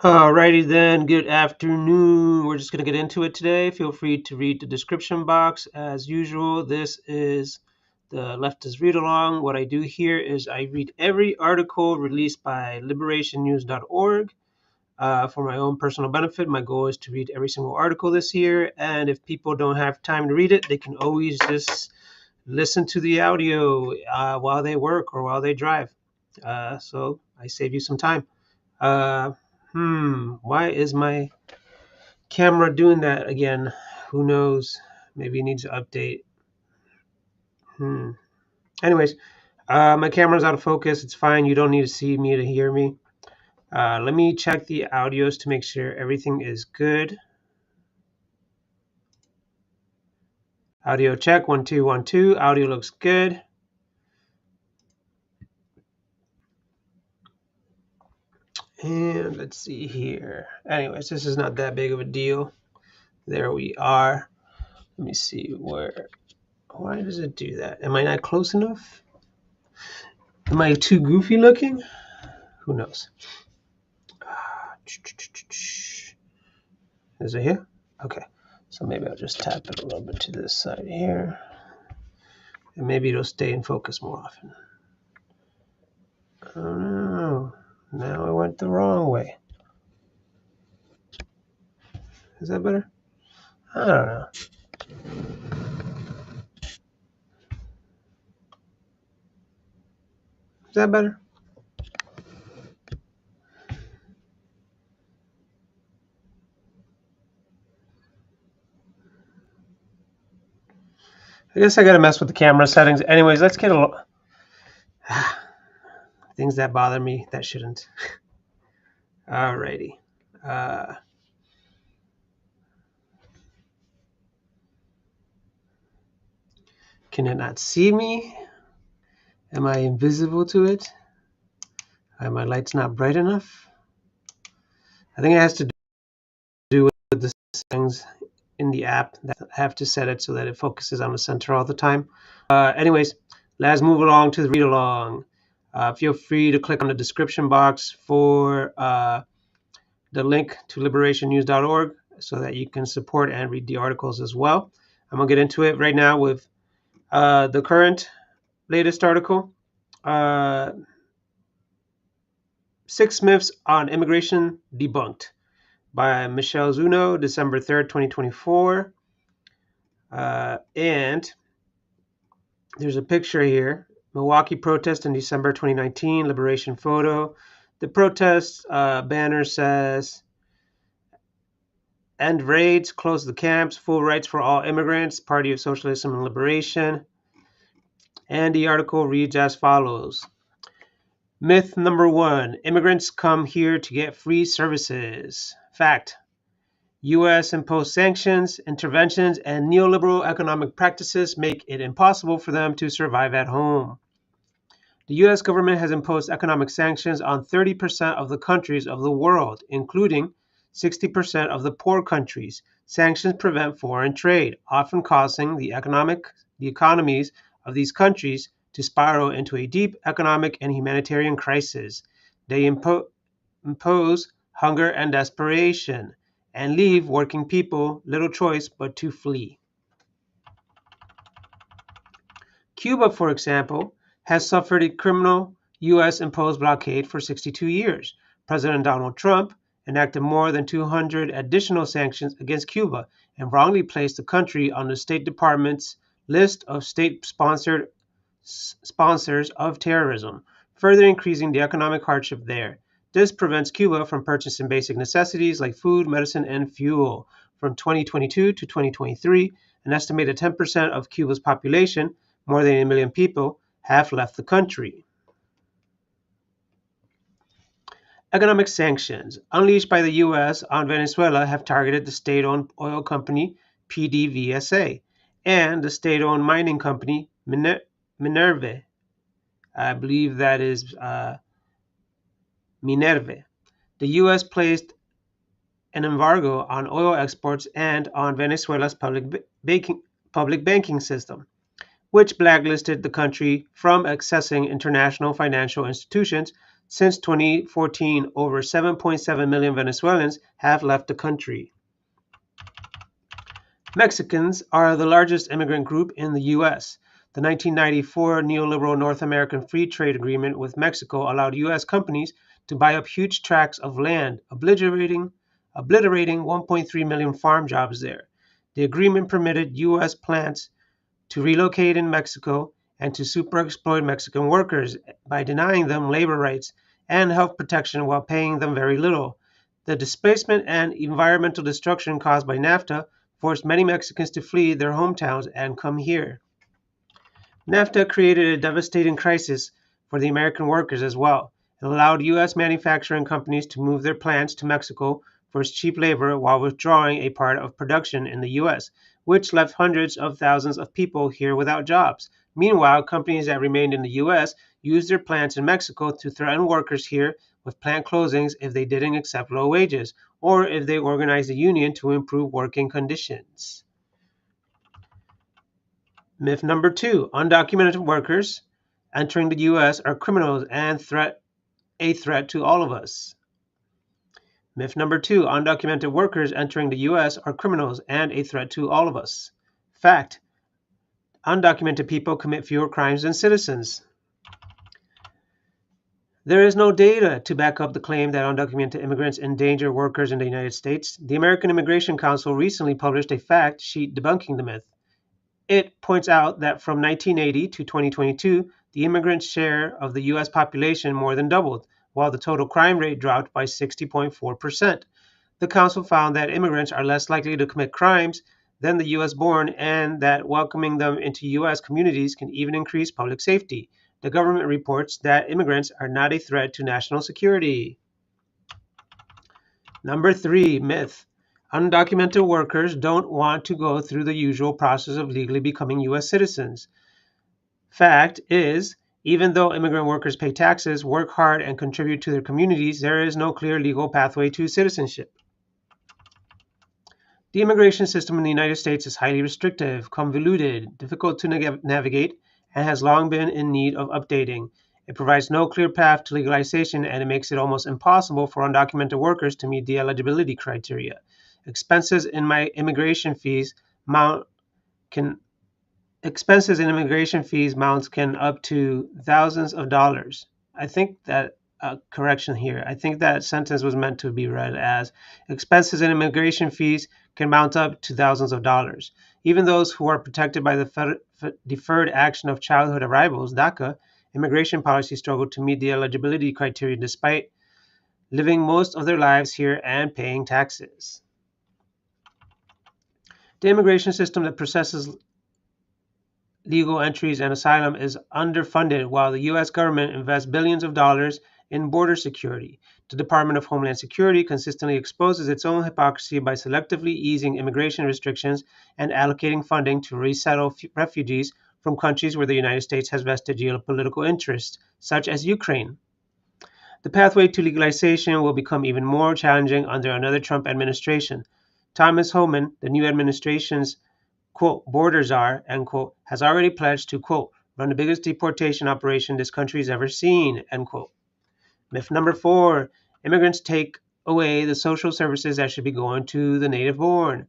Alrighty then, good afternoon. We're just going to get into it today. Feel free to read the description box as usual. This is the Leftist Read-Along. What I do here is I read every article released by liberationnews.org for my own personal benefit. My goal is to read every single article this year, and if people don't have time to read it, they can always just listen to the audio while they work or while they drive. So I save you some time. Uh, why is my camera doing that again? Who knows? Maybe it needs to update. Hmm. Anyways, my camera's out of focus. It's fine. You don't need to see me to hear me. Let me check the audios to make sure everything is good. Audio check, 1 2 1 2. Audio looks good. And let's see here. Anyways, this is not that big of a deal. There we are. Let me see where. Why does it do that? Am I not close enough? Am I too goofy looking? Who knows? Is it here? Okay. So maybe I'll just tap it a little bit to this side here. And maybe it'll stay in focus more often. Oh no. Now I went the wrong way. Is that better? I don't know. Is that better? I guess I gotta mess with the camera settings. Anyways, let's get a little things that bother me that shouldn't. Alrighty. Can it not see me? Am I invisible to it? Are my lights not bright enough? I think it has to do with the settings in the app that I have to set it so that it focuses on the center all the time. Anyways, let's move along to the read along. Feel free to click on the description box for the link to liberationnews.org so that you can support and read the articles as well. I'm going to get into it right now with the current latest article. 6 Myths on Immigration Debunked by Michelle Zuno, December 3rd, 2024. And there's a picture here. Milwaukee protest in December 2019, liberation photo. The protest banner says, "End raids, close the camps, full rights for all immigrants, Party of Socialism and Liberation." And the article reads as follows. Myth number 1, immigrants come here to get free services. Fact, U.S. imposed sanctions, interventions, and neoliberal economic practices make it impossible for them to survive at home. The U.S. government has imposed economic sanctions on 30% of the countries of the world, including 60% of the poor countries. Sanctions prevent foreign trade, often causing the economies of these countries to spiral into a deep economic and humanitarian crisis. They impose hunger and desperation, and leave working people little choice but to flee. Cuba, for example, has suffered a criminal U.S.-imposed blockade for 62 years. President Donald Trump enacted more than 200 additional sanctions against Cuba and wrongly placed the country on the State Department's list of state-sponsored sponsors of terrorism, further increasing the economic hardship there. This prevents Cuba from purchasing basic necessities like food, medicine, and fuel. From 2022 to 2023, an estimated 10% of Cuba's population, more than 8 million people, have left the country. Economic sanctions unleashed by the U.S. on Venezuela have targeted the state-owned oil company PDVSA and the state-owned mining company Minerva. I believe that is Minerva. The U.S. placed an embargo on oil exports and on Venezuela's public banking system, which blacklisted the country from accessing international financial institutions Since 2014, over 7.7 million Venezuelans have left the country. Mexicans are the largest immigrant group in the U.S. The 1994 neoliberal North American Free Trade Agreement with Mexico allowed U.S. companies to buy up huge tracts of land, obliterating 1.3 million farm jobs there. The agreement permitted U.S. plants to relocate in Mexico and to superexploit Mexican workers by denying them labor rights and health protection while paying them very little. The displacement and environmental destruction caused by NAFTA forced many Mexicans to flee their hometowns and come here. NAFTA created a devastating crisis for the American workers as well. It allowed U.S. manufacturing companies to move their plants to Mexico for its cheap labor while withdrawing a part of production in the U.S., which left hundreds of thousands of people here without jobs. Meanwhile, companies that remained in the U.S. used their plants in Mexico to threaten workers here with plant closings if they didn't accept low wages or if they organized a union to improve working conditions. Myth number 2, undocumented workers entering the U.S. are criminals and a threat to all of us. Myth number 2, undocumented workers entering the U.S. are criminals and a threat to all of us. Fact, undocumented people commit fewer crimes than citizens. There is no data to back up the claim that undocumented immigrants endanger workers in the United States. The American Immigration Council recently published a fact sheet debunking the myth. It points out that from 1980 to 2022, the immigrant share of the U.S. population more than doubled, while the total crime rate dropped by 60.4%. The council found that immigrants are less likely to commit crimes than the U.S. born and that welcoming them into U.S. communities can even increase public safety. The government reports that immigrants are not a threat to national security. Number 3, myth. Undocumented workers don't want to go through the usual process of legally becoming U.S. citizens. Fact is, even though immigrant workers pay taxes, work hard, and contribute to their communities, there is no clear legal pathway to citizenship. The immigration system in the United States is highly restrictive, convoluted, difficult to navigate, and has long been in need of updating. It provides no clear path to legalization, and it makes it almost impossible for undocumented workers to meet the eligibility criteria. Expenses in my immigration fees mount can Expenses in immigration fees mounts can up to thousands of dollars. I think that correction here. I think that sentence was meant to be read as expenses in immigration fees can mount up to thousands of dollars. Even those who are protected by the Deferred Action of Childhood Arrivals (DACA) immigration policy struggle to meet the eligibility criteria despite living most of their lives here and paying taxes. The immigration system that processes legal entries and asylum is underfunded while the U.S. government invests billions of dollars in border security. The Department of Homeland Security consistently exposes its own hypocrisy by selectively easing immigration restrictions and allocating funding to resettle refugees from countries where the United States has vested geopolitical interests, such as Ukraine. The pathway to legalization will become even more challenging under another Trump administration. Thomas Homan, the new administration's quote, border czar, end quote, has already pledged to, quote, run the biggest deportation operation this country has ever seen, end quote. Myth number 4, immigrants take away the social services that should be going to the native born.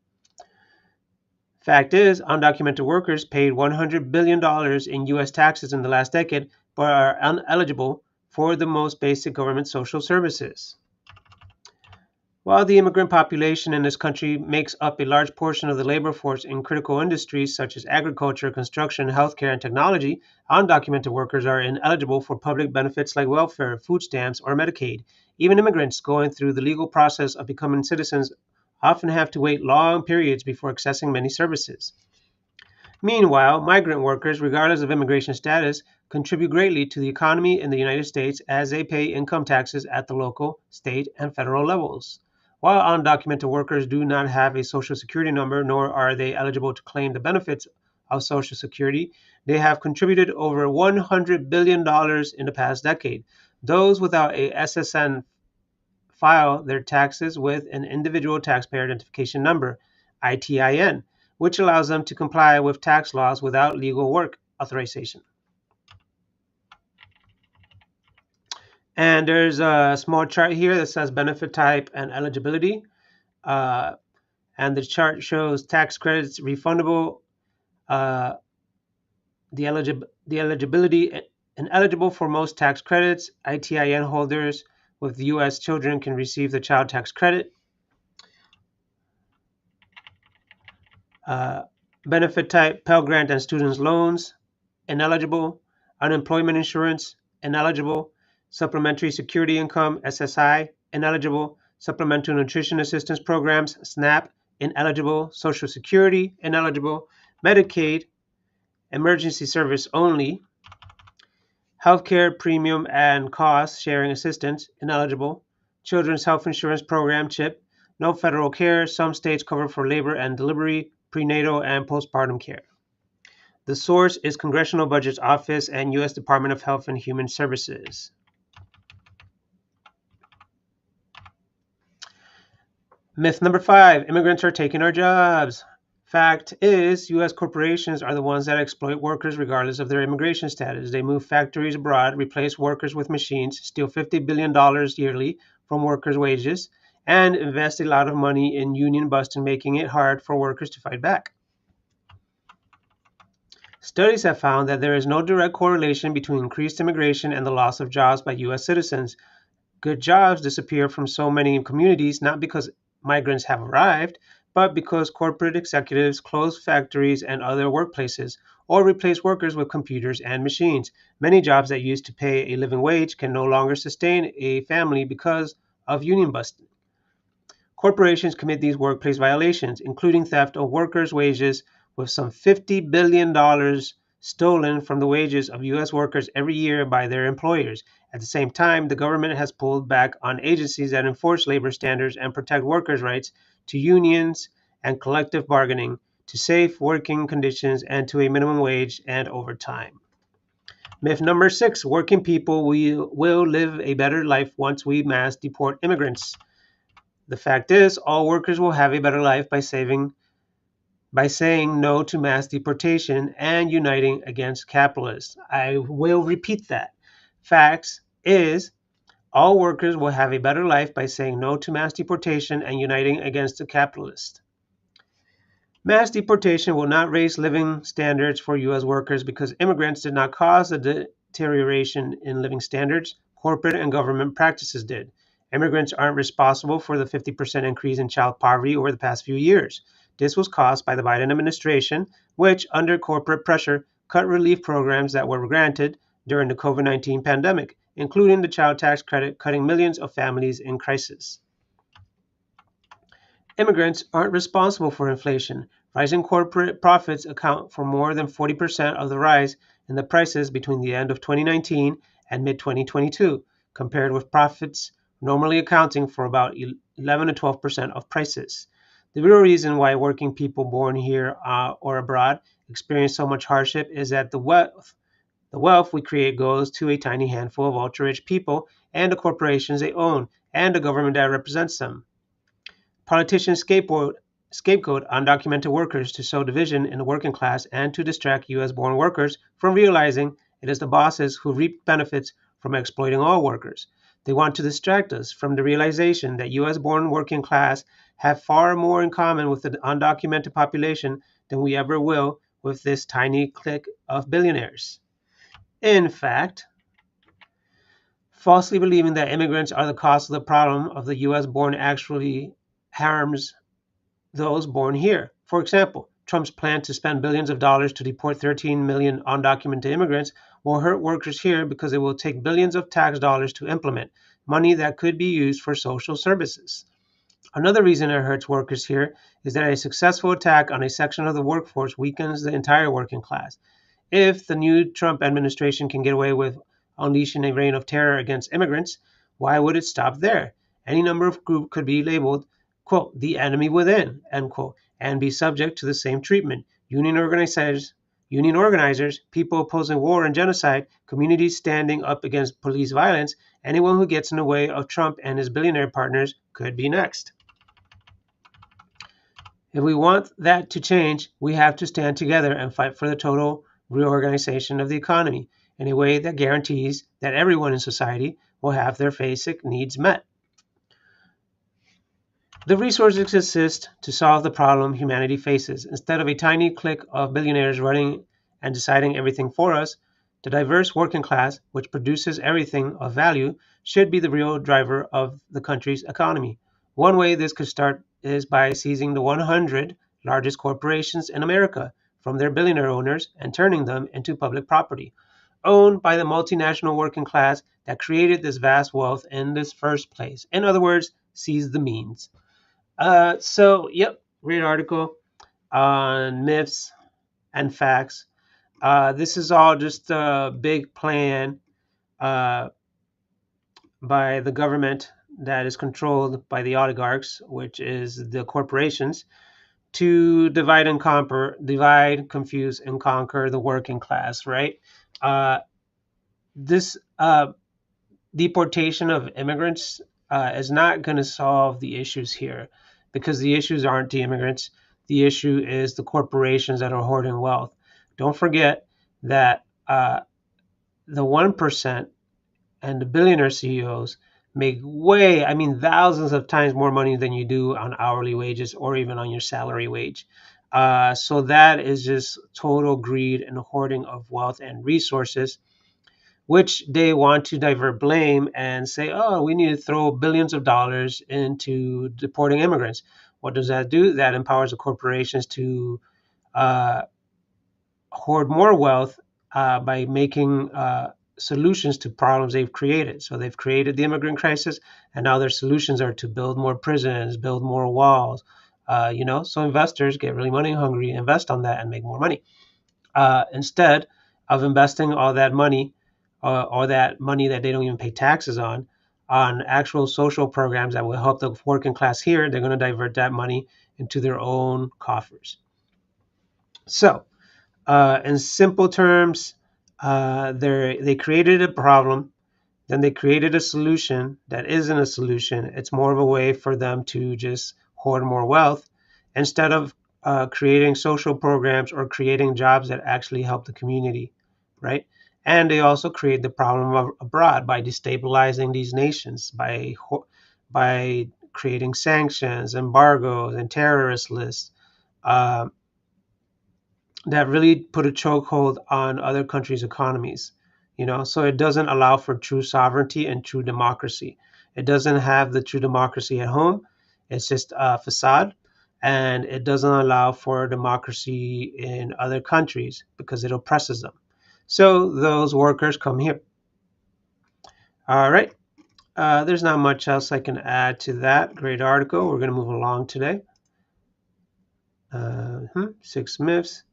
Fact is, undocumented workers paid $100 billion in U.S. taxes in the last decade, but are ineligible for the most basic government social services. While the immigrant population in this country makes up a large portion of the labor force in critical industries such as agriculture, construction, healthcare, and technology, undocumented workers are ineligible for public benefits like welfare, food stamps, or Medicaid. Even immigrants going through the legal process of becoming citizens often have to wait long periods before accessing many services. Meanwhile, migrant workers, regardless of immigration status, contribute greatly to the economy in the United States as they pay income taxes at the local, state, and federal levels. While undocumented workers do not have a Social Security number, nor are they eligible to claim the benefits of Social Security, they have contributed over $100 billion in the past decade. Those without a SSN file their taxes with an Individual Taxpayer Identification Number, ITIN, which allows them to comply with tax laws without legal work authorization. And there's a small chart here that says benefit type and eligibility. And the chart shows tax credits refundable, uh, the eligibility and eligible for most tax credits. ITIN holders with U.S. children can receive the child tax credit. Benefit type, Pell Grant and students loans, ineligible. Unemployment insurance, ineligible. Supplementary security income, SSI, ineligible. Supplemental nutrition assistance programs, SNAP, ineligible. Social Security, ineligible. Medicaid, emergency service only. Healthcare premium and cost sharing assistance, ineligible. Children's Health Insurance Program, CHIP, no federal care. Some states cover for labor and delivery, prenatal, and postpartum care. The source is Congressional Budget Office and U.S. Department of Health and Human Services. Myth number 5, immigrants are taking our jobs. Fact is, U.S. corporations are the ones that exploit workers regardless of their immigration status. They move factories abroad, replace workers with machines, steal $50 billion yearly from workers' wages, and invest a lot of money in union busting, making it hard for workers to fight back. Studies have found that there is no direct correlation between increased immigration and the loss of jobs by U.S. citizens. Good jobs disappear from so many communities not because migrants have arrived, but because corporate executives close factories and other workplaces or replace workers with computers and machines. Many jobs that used to pay a living wage can no longer sustain a family because of union busting. Corporations commit these workplace violations, including theft of workers' wages, with some $50 billion stolen from the wages of U.S. workers every year by their employers. At the same time, the government has pulled back on agencies that enforce labor standards and protect workers' rights to unions and collective bargaining, to safe working conditions, and to a minimum wage and overtime. Myth number 6, working people will live a better life once we mass deport immigrants. The fact is, all workers will have a better life by saying no to mass deportation and uniting against capitalists. I will repeat that. Facts is, all workers will have a better life by saying no to mass deportation and uniting against the capitalists. Mass deportation will not raise living standards for U.S. workers because immigrants did not cause the deterioration in living standards. Corporate and government practices did. Immigrants aren't responsible for the 50% increase in child poverty over the past few years. This was caused by the Biden administration, which, under corporate pressure, cut relief programs that were granted during the COVID-19 pandemic, including the child tax credit, cutting millions of families in crisis. Immigrants aren't responsible for inflation. Rising corporate profits account for more than 40% of the rise in the prices between the end of 2019 and mid-2022, compared with profits normally accounting for about 11 to 12% of prices. The real reason why working people born here or abroad experience so much hardship is that the wealth we create goes to a tiny handful of ultra-rich people and the corporations they own and the government that represents them. Politicians scapegoat undocumented workers to sow division in the working class and to distract U.S.-born workers from realizing it is the bosses who reap benefits from exploiting all workers. They want to distract us from the realization that U.S.-born working class have far more in common with the undocumented population than we ever will with this tiny clique of billionaires. In fact, falsely believing that immigrants are the cause of the problem of the U.S.-born actually harms those born here. For example, Trump's plan to spend billions of dollars to deport 13 million undocumented immigrants will hurt workers here because it will take billions of tax dollars to implement, money that could be used for social services. Another reason it hurts workers here is that a successful attack on a section of the workforce weakens the entire working class. If the new Trump administration can get away with unleashing a reign of terror against immigrants, why would it stop there? Any number of groups could be labeled, quote, the enemy within, end quote, and be subject to the same treatment. Union organizers, people opposing war and genocide, communities standing up against police violence, anyone who gets in the way of Trump and his billionaire partners could be next. If we want that to change, we have to stand together and fight for the total reorganization of the economy in a way that guarantees that everyone in society, will have their basic needs met. The resources exist to solve the problem humanity faces. Instead of a tiny clique of billionaires running and deciding everything for us, the diverse working class, which produces everything of value, should be the real driver of the country's economy. One way this could start is by seizing the 100 largest corporations in America from their billionaire owners and turning them into public property, owned by the multinational working class that created this vast wealth in this first place. In other words, seize the means. Yep, great article on myths and facts. This is all just a big plan uh, by the government that is controlled by the oligarchs, which is the corporations, to divide, confuse, and conquer the working class. Right? This deportation of immigrants is not going to solve the issues here, because the issues aren't the immigrants. The issue is the corporations that are hoarding wealth. Don't forget that the 1% and the billionaire CEOs make thousands of times more money than you do on hourly wages or even on your salary wage. So that is just total greed and hoarding of wealth and resources, which they want to divert blame and say, oh, we need to throw billions of dollars into deporting immigrants. What does that do? That empowers the corporations to uh, hoard more wealth by making solutions to problems they've created. So they've created the immigrant crisis, and now their solutions are to build more prisons, build more walls. So investors get really money hungry, invest on that, and make more money. Instead of investing all that money, or that money that they don't even pay taxes on actual social programs that will help the working class here, they're going to divert that money into their own coffers. So, in simple terms, they created a problem, then they created a solution that isn't a solution. It's more of a way for them to just hoard more wealth instead of creating social programs or creating jobs that actually help the community, right? And they also create the problem of abroad by destabilizing these nations, by creating sanctions, embargoes, and terrorist lists. Uh, that really put a chokehold on other countries' economies. So it doesn't allow for true sovereignty and true democracy. It doesn't have the true democracy at home. It's just a facade, and it doesn't allow for democracy in other countries because it oppresses them. So those workers come here. All right. There's not much else I can add to that great article. We're going to move along today. 6 myths.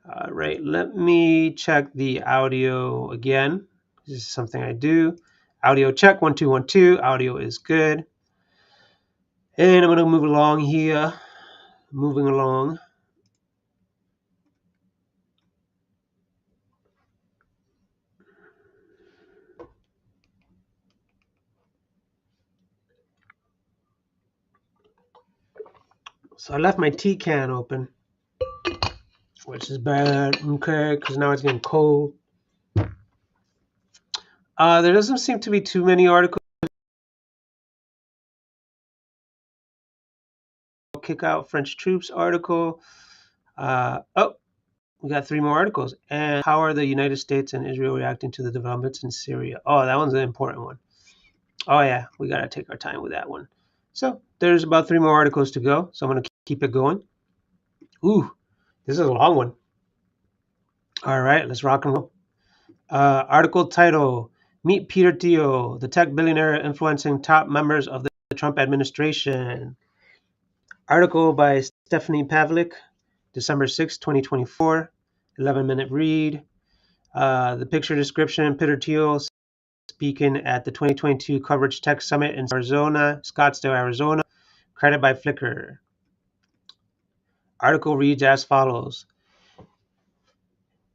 All right, let me check the audio again. This is something I do. Audio check, 1 2 1 2. Audio is good. And I'm going to move along here. Moving along. So I left my tea can open, which is bad, okay, because now it's getting cold. There doesn't seem to be too many articles. Kick out French troops article. We got 3 more articles. And how are the United States and Israel reacting to the developments in Syria? Oh, that one's an important one. Oh yeah, we got to take our time with that one. So there's about 3 more articles to go. So I'm going to keep it going. Ooh, this is a long one. All right, let's rock and roll. Article title: Meet Peter Thiel, the tech billionaire influencing top members of the Trump administration. Article by Stephanie Pavlik, December 6, 2024. 11-minute read. The picture description: Peter Thiel speaking at the 2022 Coverage Tech Summit in Scottsdale, Arizona. Credit by Flickr. Article reads as follows: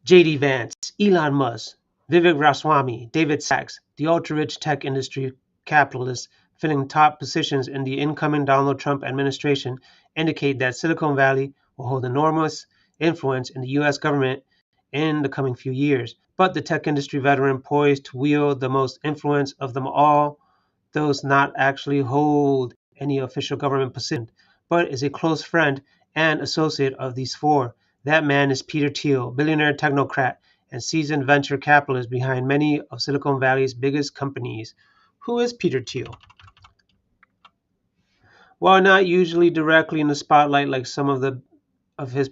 J.D. Vance, Elon Musk, Vivek Ramaswamy, David Sachs, the ultra-rich tech industry capitalists filling top positions in the incoming Donald Trump administration indicate that Silicon Valley will hold enormous influence in the U.S. government in the coming few years. But the tech industry veteran poised to wield the most influence of them all, does not actually hold any official government position, but is a close friend and associate of these four. That man is Peter Thiel, billionaire technocrat and seasoned venture capitalist behind many of Silicon Valley's biggest companies. Who is Peter Thiel? While not usually directly in the spotlight like some of his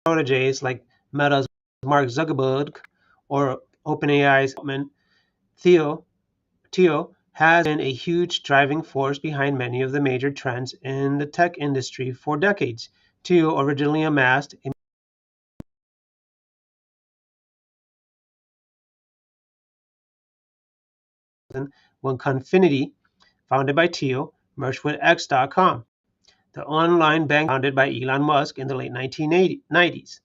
proteges like Meta's Mark Zuckerberg or OpenAI's Theo, Theo has been a huge driving force behind many of the major trends in the tech industry for decades. Theo originally amassed a when Confinity, founded by Theo, merged with X.com, the online bank founded by Elon Musk in the late 1990s.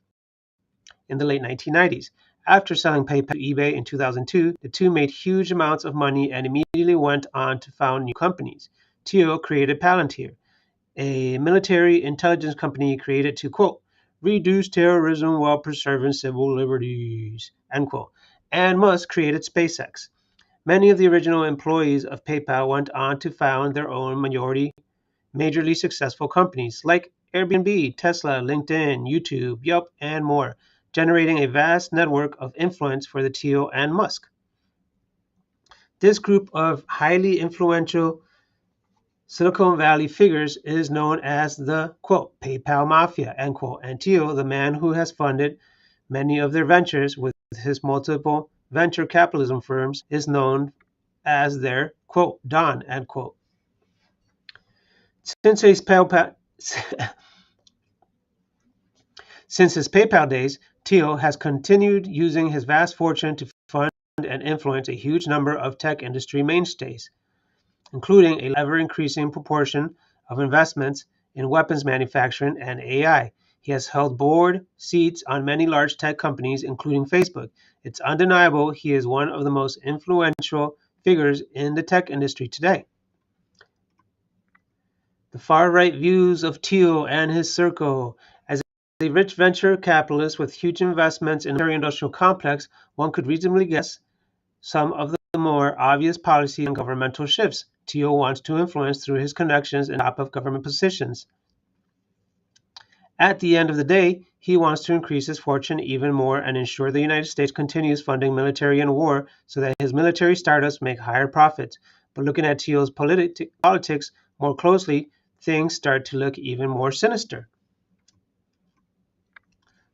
After selling PayPal to eBay in 2002, the two made huge amounts of money and immediately went on to found new companies. Theo created Palantir, a military intelligence company created to, quote, reduce terrorism while preserving civil liberties, end quote. And Musk created SpaceX. Many of the original employees of PayPal went on to found their own majorly successful companies like Airbnb, Tesla, LinkedIn, YouTube, Yelp, and more, generating a vast network of influence for the Thiel and Musk. This group of highly influential Silicon Valley figures is known as the, quote, PayPal Mafia, end quote, and Thiel, the man who has funded many of their ventures with his multiple venture capitalism firms, is known as their, quote, Don, end quote. Since his PayPal, Since his PayPal days, Thiel has continued using his vast fortune to fund and influence a huge number of tech industry mainstays, including an ever-increasing proportion of investments in weapons manufacturing and AI. He has held board seats on many large tech companies, including Facebook. It's undeniable he is one of the most influential figures in the tech industry today. The far-right views of Thiel and his circle. As a rich venture capitalist with huge investments in the military-industrial complex, one could reasonably guess some of the more obvious policy and governmental shifts Thiel wants to influence through his connections in top of government positions. At the end of the day, he wants to increase his fortune even more and ensure the United States continues funding military and war so that his military startups make higher profits. But looking at Thiel's politics more closely, things start to look even more sinister.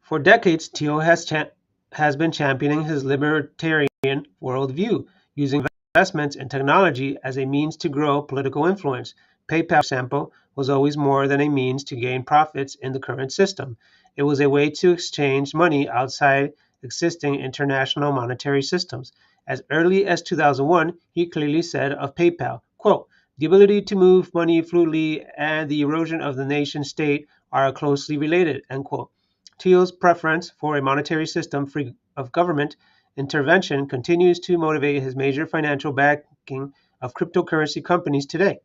For decades, Thiel has been championing his libertarian worldview, using investments in technology as a means to grow political influence. PayPal, for example, was always more than a means to gain profits in the current system. It was a way to exchange money outside existing international monetary systems. As early as 2001, he clearly said of PayPal, quote, the ability to move money fluidly and the erosion of the nation state are closely related, end quote. Thiel's preference for a monetary system free of government intervention continues to motivate his major financial backing of cryptocurrency companies today.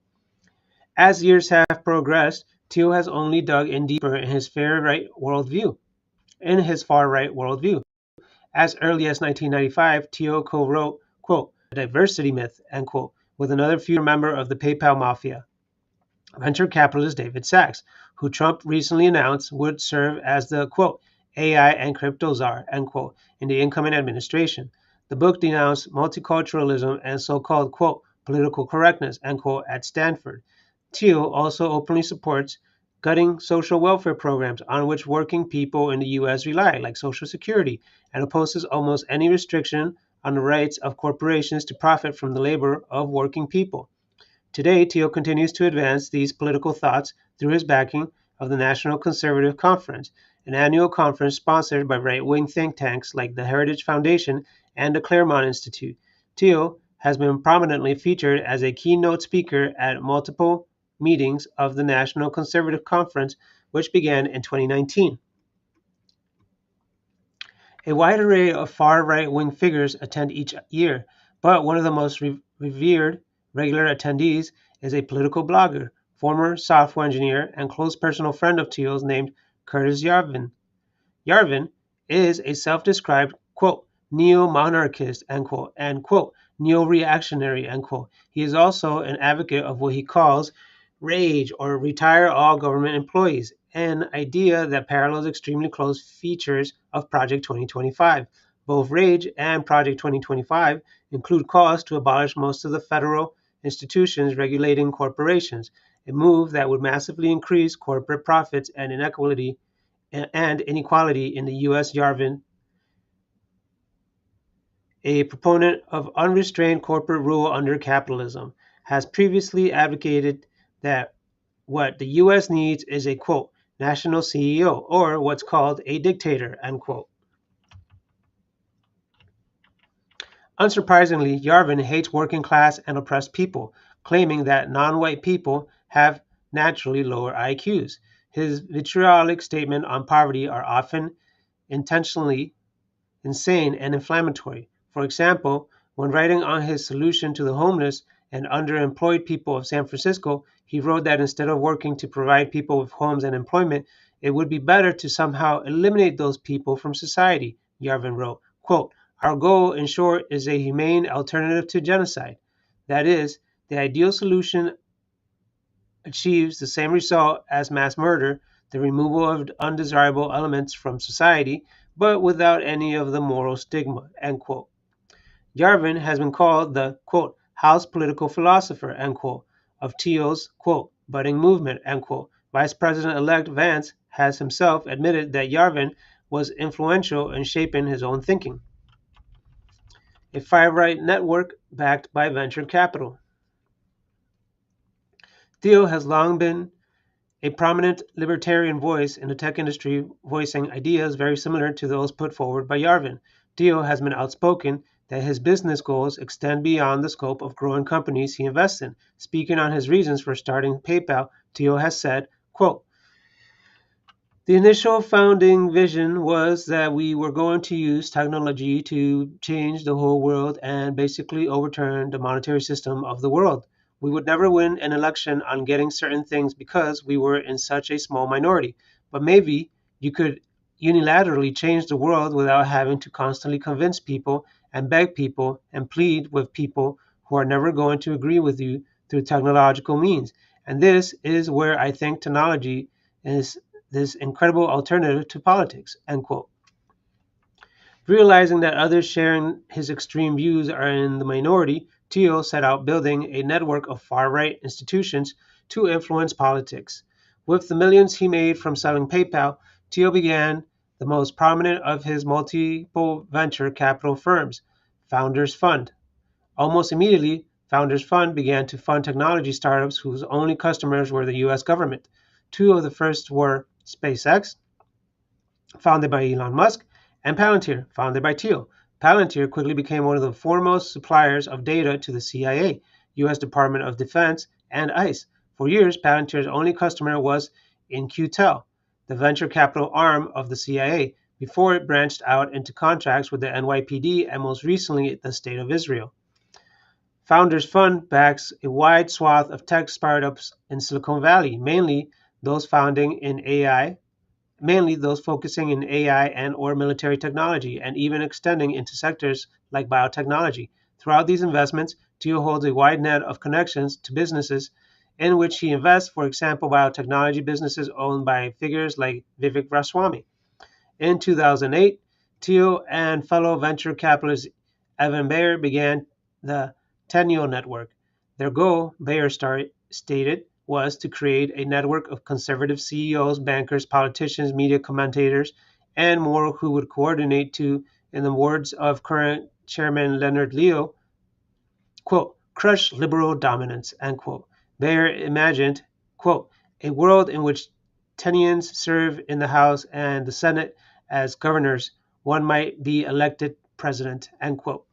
As years have progressed, Thiel has only dug in deeper in his far right worldview. As early as 1995, Thiel co-wrote, quote, "The Diversity Myth," end quote, with another future member of the PayPal Mafia, venture capitalist David Sacks, who Trump recently announced would serve as the, quote, AI and crypto czar, end quote, in the incoming administration. The book denounced multiculturalism and so-called, quote, political correctness, end quote, at Stanford. Thiel also openly supports gutting social welfare programs on which working people in the U.S. rely, like Social Security, and opposes almost any restriction on the rights of corporations to profit from the labor of working people. Today, Thiel continues to advance these political thoughts through his backing of the National Conservative Conference, an annual conference sponsored by right-wing think tanks like the Heritage Foundation and the Claremont Institute. Thiel has been prominently featured as a keynote speaker at multiple meetings of the National Conservative Conference, which began in 2019. A wide array of far right-wing figures attend each year, but one of the most revered regular attendees is a political blogger, former software engineer, and close personal friend of Thiel's named Curtis Yarvin. Yarvin is a self-described, quote, neo-monarchist, end quote, and, quote, neo-reactionary, end quote. He is also an advocate of what he calls RAGE, or retire all government employees, an idea that parallels extremely close features of Project 2025. Both RAGE and Project 2025 include calls to abolish most of the federal institutions regulating corporations, a move that would massively increase corporate profits and inequality in the U.S. Yarvin, a proponent of unrestrained corporate rule under capitalism, has previously advocated that what the U.S. needs is a, quote, national CEO, or what's called a dictator, end quote. Unsurprisingly, Yarvin hates working class and oppressed people, claiming that non-white people have naturally lower IQs. His vitriolic statements on poverty are often intentionally insane and inflammatory. For example, when writing on his solution to the homeless and underemployed people of San Francisco, he wrote that instead of working to provide people with homes and employment, it would be better to somehow eliminate those people from society, Yarvin wrote. Quote, our goal, in short, is a humane alternative to genocide. That is, the ideal solution achieves the same result as mass murder, the removal of undesirable elements from society, but without any of the moral stigma, end quote. Yarvin has been called the, quote, house political philosopher, end quote, of Thiel's, quote, budding movement, end quote. Vice President-elect Vance has himself admitted that Yarvin was influential in shaping his own thinking. A far-right network backed by venture capital. Thiel has long been a prominent libertarian voice in the tech industry, voicing ideas very similar to those put forward by Yarvin. Thiel has been outspoken that his business goals extend beyond the scope of growing companies he invests in. Speaking on his reasons for starting PayPal, Thiel has said, quote, the initial founding vision was that we were going to use technology to change the whole world and basically overturn the monetary system of the world. We would never win an election on getting certain things because we were in such a small minority. But maybe you could unilaterally change the world without having to constantly convince people and beg people and plead with people who are never going to agree with you through technological means. And this is where I think technology is this incredible alternative to politics, end quote. Realizing that others sharing his extreme views are in the minority, Thiel set out building a network of far-right institutions to influence politics. With the millions he made from selling PayPal, Thiel began the most prominent of his multiple venture capital firms, Founders Fund. Almost immediately, Founders Fund began to fund technology startups whose only customers were the US government. Two of the first were SpaceX, founded by Elon Musk, and Palantir, founded by Thiel. Palantir quickly became one of the foremost suppliers of data to the CIA, US Department of Defense, and ICE. For years, Palantir's only customer was In-Q-Tel, the venture capital arm of the CIA, before it branched out into contracts with the NYPD and most recently the State of Israel. Founders Fund backs a wide swath of tech startups in Silicon Valley, mainly those focusing in AI and or military technology, and even extending into sectors like biotechnology. Throughout these investments, Thiel holds a wide net of connections to businesses in which he invests, for example, biotechnology businesses owned by figures like Vivek Ramaswamy. In 2008, Thiel and fellow venture capitalist Evan Bayer began the Tenniel Network. Their goal, Bayer stated, was to create a network of conservative CEOs, bankers, politicians, media commentators, and more who would coordinate to, in the words of current Chairman Leonard Leo, quote, crush liberal dominance, end quote. Bayer imagined, quote, a world in which Tennians serve in the House and the Senate as governors. One might be elected president, end quote.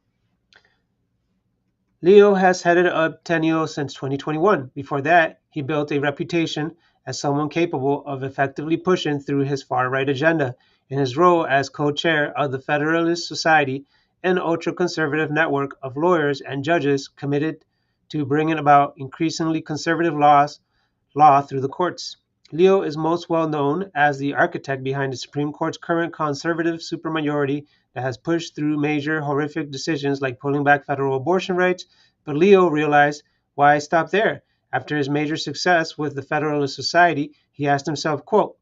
Leo has headed up Tenniel since 2021. Before that, he built a reputation as someone capable of effectively pushing through his far-right agenda in his role as co-chair of the Federalist Society, an ultra-conservative network of lawyers and judges committed to bringing about increasingly conservative law through the courts. Leo is most well known as the architect behind the Supreme Court's current conservative supermajority that has pushed through major horrific decisions like pulling back federal abortion rights. But Leo realized, why stop there? After his major success with the Federalist Society, he asked himself, quote,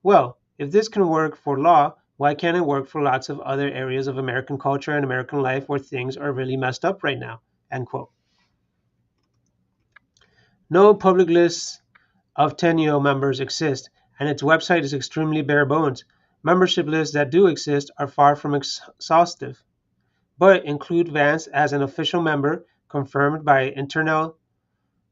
well, if this can work for law, why can't it work for lots of other areas of American culture and American life where things are really messed up right now? End quote. No public lists of Tenio members exist, and its website is extremely bare bones. Membership lists that do exist are far from exhaustive, but include Vance as an official member confirmed by internal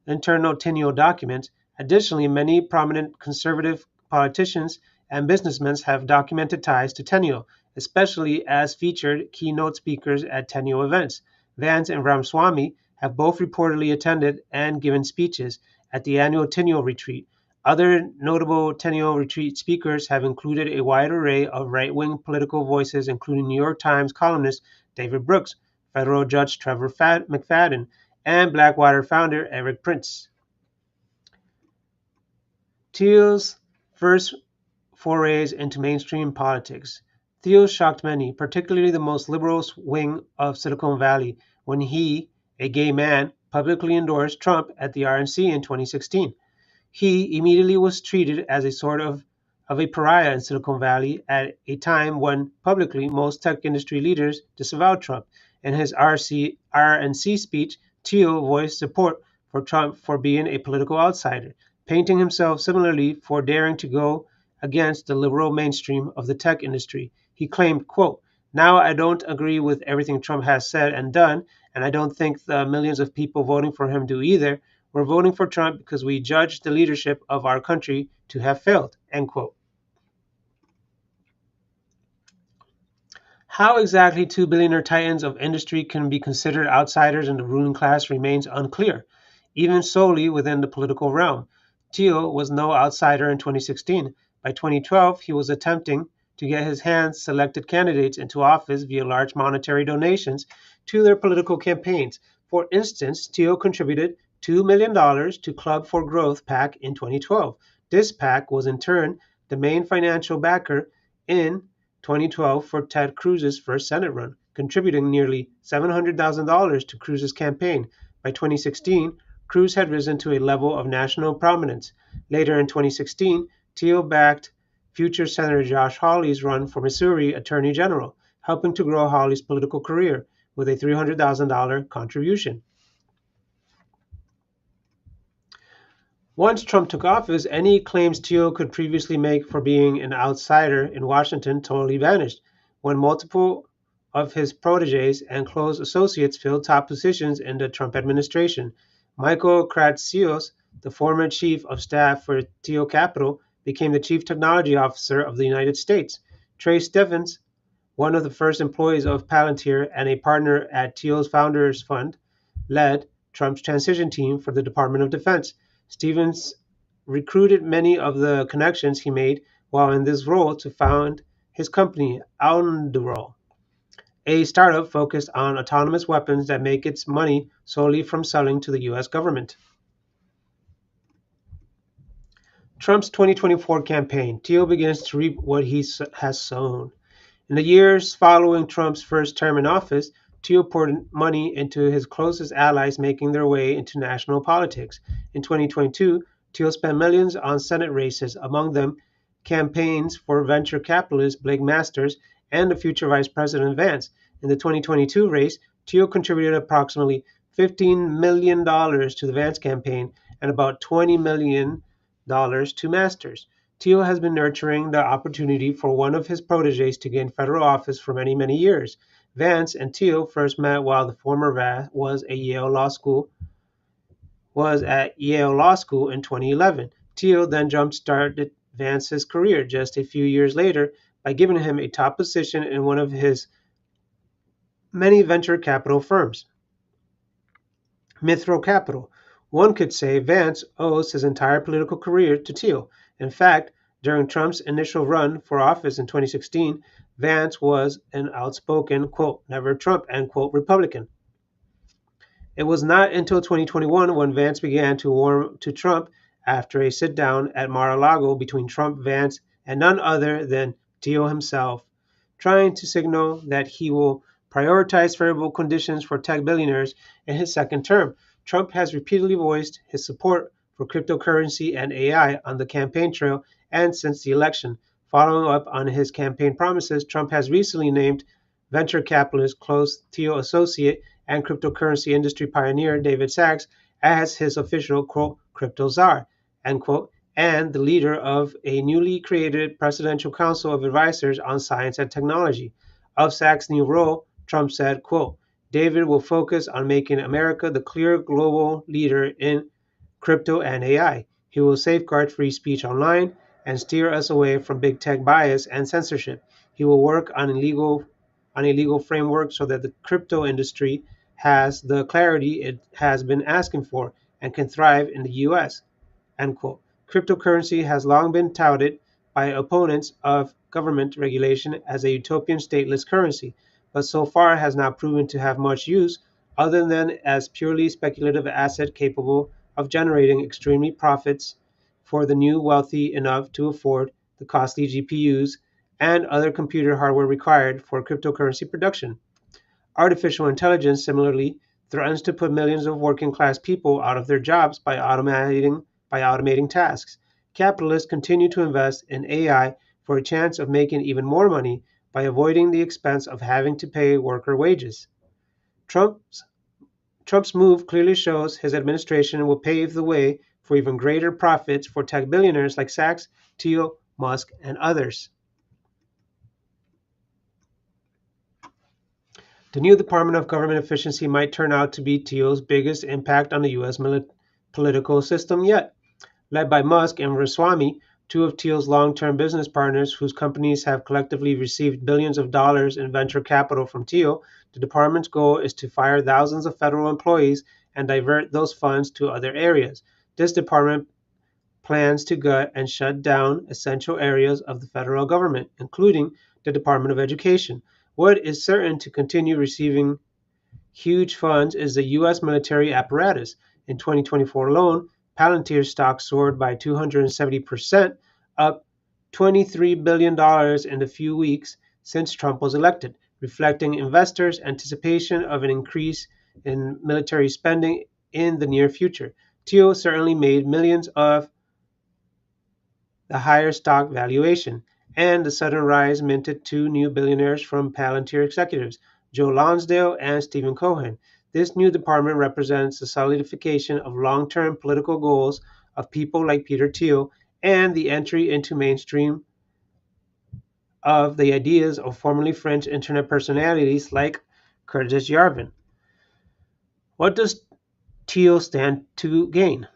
Tenio documents. Additionally, many prominent conservative politicians and businessmen have documented ties to Tenio, especially as featured keynote speakers at Tenio events. Vance and Ramaswamy have both reportedly attended and given speeches at the annual Tenio retreat. Other notable Tenio retreat speakers have included a wide array of right-wing political voices, including New York Times columnist David Brooks, federal judge Trevor McFadden, and Blackwater founder Eric Prince. Thiel's first forays into mainstream politics. Thiel shocked many, particularly the most liberal wing of Silicon Valley, when he, a gay man, publicly endorsed Trump at the RNC in 2016. He immediately was treated as a sort of a pariah in Silicon Valley at a time when publicly most tech industry leaders disavowed Trump. In his RNC speech, Thiel voiced support for Trump for being a political outsider, painting himself similarly for daring to go against the liberal mainstream of the tech industry. He claimed, quote, now I don't agree with everything Trump has said and done, and I don't think the millions of people voting for him do either. We're voting for Trump because we judge the leadership of our country to have failed, end quote. How exactly two billionaire titans of industry can be considered outsiders in the ruling class remains unclear, even solely within the political realm. Thiel was no outsider in 2016. By 2012, he was attempting to get his hands selected candidates into office via large monetary donations to their political campaigns. For instance, Thiel contributed $2 million to Club for Growth PAC in 2012. This PAC was in turn the main financial backer in 2012 for Ted Cruz's first Senate run, contributing nearly $700,000 to Cruz's campaign. By 2016, Cruz had risen to a level of national prominence. Later in 2016, Thiel backed future Senator Josh Hawley's run for Missouri Attorney General, helping to grow Hawley's political career with a $300,000 contribution. Once Trump took office, any claims Thiel could previously make for being an outsider in Washington totally vanished when multiple of his proteges and close associates filled top positions in the Trump administration. Michael Kratsios, the former chief of staff for Thiel Capital, became the chief technology officer of the United States. Trey Stevens, one of the first employees of Palantir and a partner at Thiel's Founders Fund, led Trump's transition team for the Department of Defense. Stevens recruited many of the connections he made while in this role to found his company, Anduril, a startup focused on autonomous weapons that make its money solely from selling to the U.S. government. Trump's 2024 campaign. Thiel begins to reap what he has sown. In the years following Trump's first term in office, Thiel poured money into his closest allies making their way into national politics. In 2022, Thiel spent millions on Senate races, among them campaigns for venture capitalist Blake Masters and the future Vice President Vance. In the 2022 race, Thiel contributed approximately $15 million to the Vance campaign and about $20 million to Masters. Thiel has been nurturing the opportunity for one of his proteges to gain federal office for many, many years. Vance and Thiel first met while the former was at Yale Law School in 2011. Thiel then jump-started Vance's career just a few years later by giving him a top position in one of his many venture capital firms, Mithro Capital. One could say Vance owes his entire political career to Thiel. In fact, during Trump's initial run for office in 2016, Vance was an outspoken, quote, never Trump, end quote, Republican. It was not until 2021 when Vance began to warm to Trump after a sit-down at Mar-a-Lago between Trump, Vance, and none other than Thiel himself, trying to signal that he will prioritize favorable conditions for tech billionaires in his second term. Trump has repeatedly voiced his support for cryptocurrency and AI on the campaign trail and since the election. Following up on his campaign promises, Trump has recently named venture capitalist, close Thiel associate, and cryptocurrency industry pioneer David Sachs as his official, quote, crypto czar, end quote, and the leader of a newly created Presidential Council of Advisors on Science and Technology. Of Sachs' new role, Trump said, quote, David will focus on making America the clear global leader in crypto and AI. He will safeguard free speech online and steer us away from big tech bias and censorship. He will work on a legal framework so that the crypto industry has the clarity it has been asking for and can thrive in the US. End quote. Cryptocurrency has long been touted by opponents of government regulation as a utopian stateless currency, but so far has not proven to have much use other than as purely speculative asset capable of generating extremely profits for the new wealthy enough to afford the costly GPUs and other computer hardware required for cryptocurrency production. Artificial intelligence, similarly, threatens to put millions of working class people out of their jobs by automating tasks. Capitalists continue to invest in AI for a chance of making even more money by avoiding the expense of having to pay worker wages. Trump's, Trump's move clearly shows his administration will pave the way for even greater profits for tech billionaires like Sachs, Thiel, Musk, and others. The new Department of Government Efficiency might turn out to be Thiel's biggest impact on the U.S. political system yet. Led by Musk and Ramaswamy, two of Thiel's long-term business partners whose companies have collectively received billions of dollars in venture capital from Thiel, the department's goal is to fire thousands of federal employees and divert those funds to other areas. This department plans to gut and shut down essential areas of the federal government, including the Department of Education. What is certain to continue receiving huge funds is the U.S. military apparatus. In 2024 alone, Palantir's stock soared by 270%, up $23 billion dollars in the few weeks since Trump was elected, reflecting investors' anticipation of an increase in military spending in the near future. Thiel certainly made millions of the higher stock valuation, and the sudden rise minted two new billionaires from Palantir executives, Joe Lonsdale and Stephen Cohen. This new department represents the solidification of long-term political goals of people like Peter Thiel and the entry into mainstream of the ideas of formerly French internet personalities like Curtis Yarvin. What does Thiel stand to gain?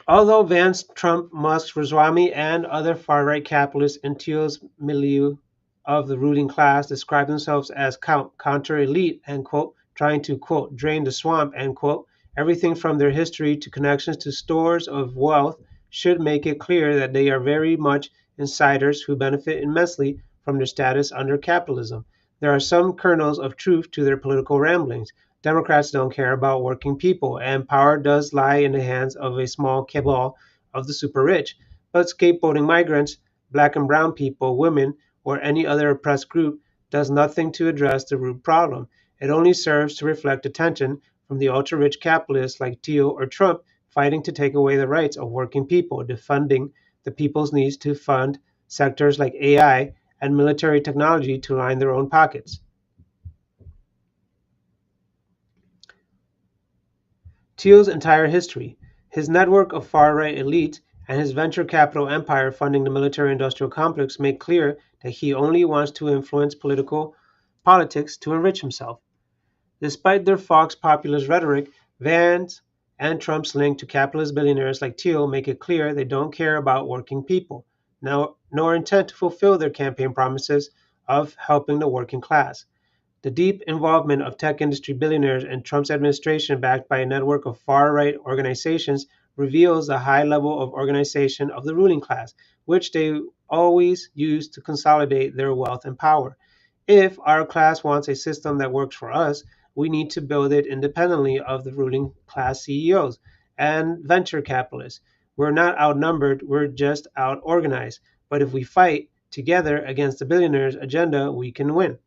Although Vance, Trump, Musk, Ramaswamy, and other far-right capitalists in Thiel's milieu of the ruling class describe themselves as counter-elite, end quote, trying to, quote, drain the swamp, end quote, everything from their history to connections to stores of wealth should make it clear that they are very much insiders who benefit immensely from their status under capitalism. There are some kernels of truth to their political ramblings. Democrats don't care about working people, and power does lie in the hands of a small cabal of the super rich. But scapegoating migrants, black and brown people, women, or any other oppressed group does nothing to address the root problem. It only serves to reflect attention from the ultra rich capitalists like Thiel or Trump fighting to take away the rights of working people, defunding the people's needs to fund sectors like AI and military technology to line their own pockets. Thiel's entire history, his network of far-right elites, and his venture capital empire funding the military-industrial complex make clear that he only wants to influence politics to enrich himself. Despite their Fox populist rhetoric, Vance and Trump's link to capitalist billionaires like Thiel make it clear they don't care about working people, nor intend to fulfill their campaign promises of helping the working class. The deep involvement of tech industry billionaires in Trump's administration, backed by a network of far right organizations, reveals the high level of organization of the ruling class, which they always use to consolidate their wealth and power. If our class wants a system that works for us, we need to build it independently of the ruling class CEOs and venture capitalists. We're not outnumbered, we're just out-organized. But if we fight together against the billionaires' agenda, we can win.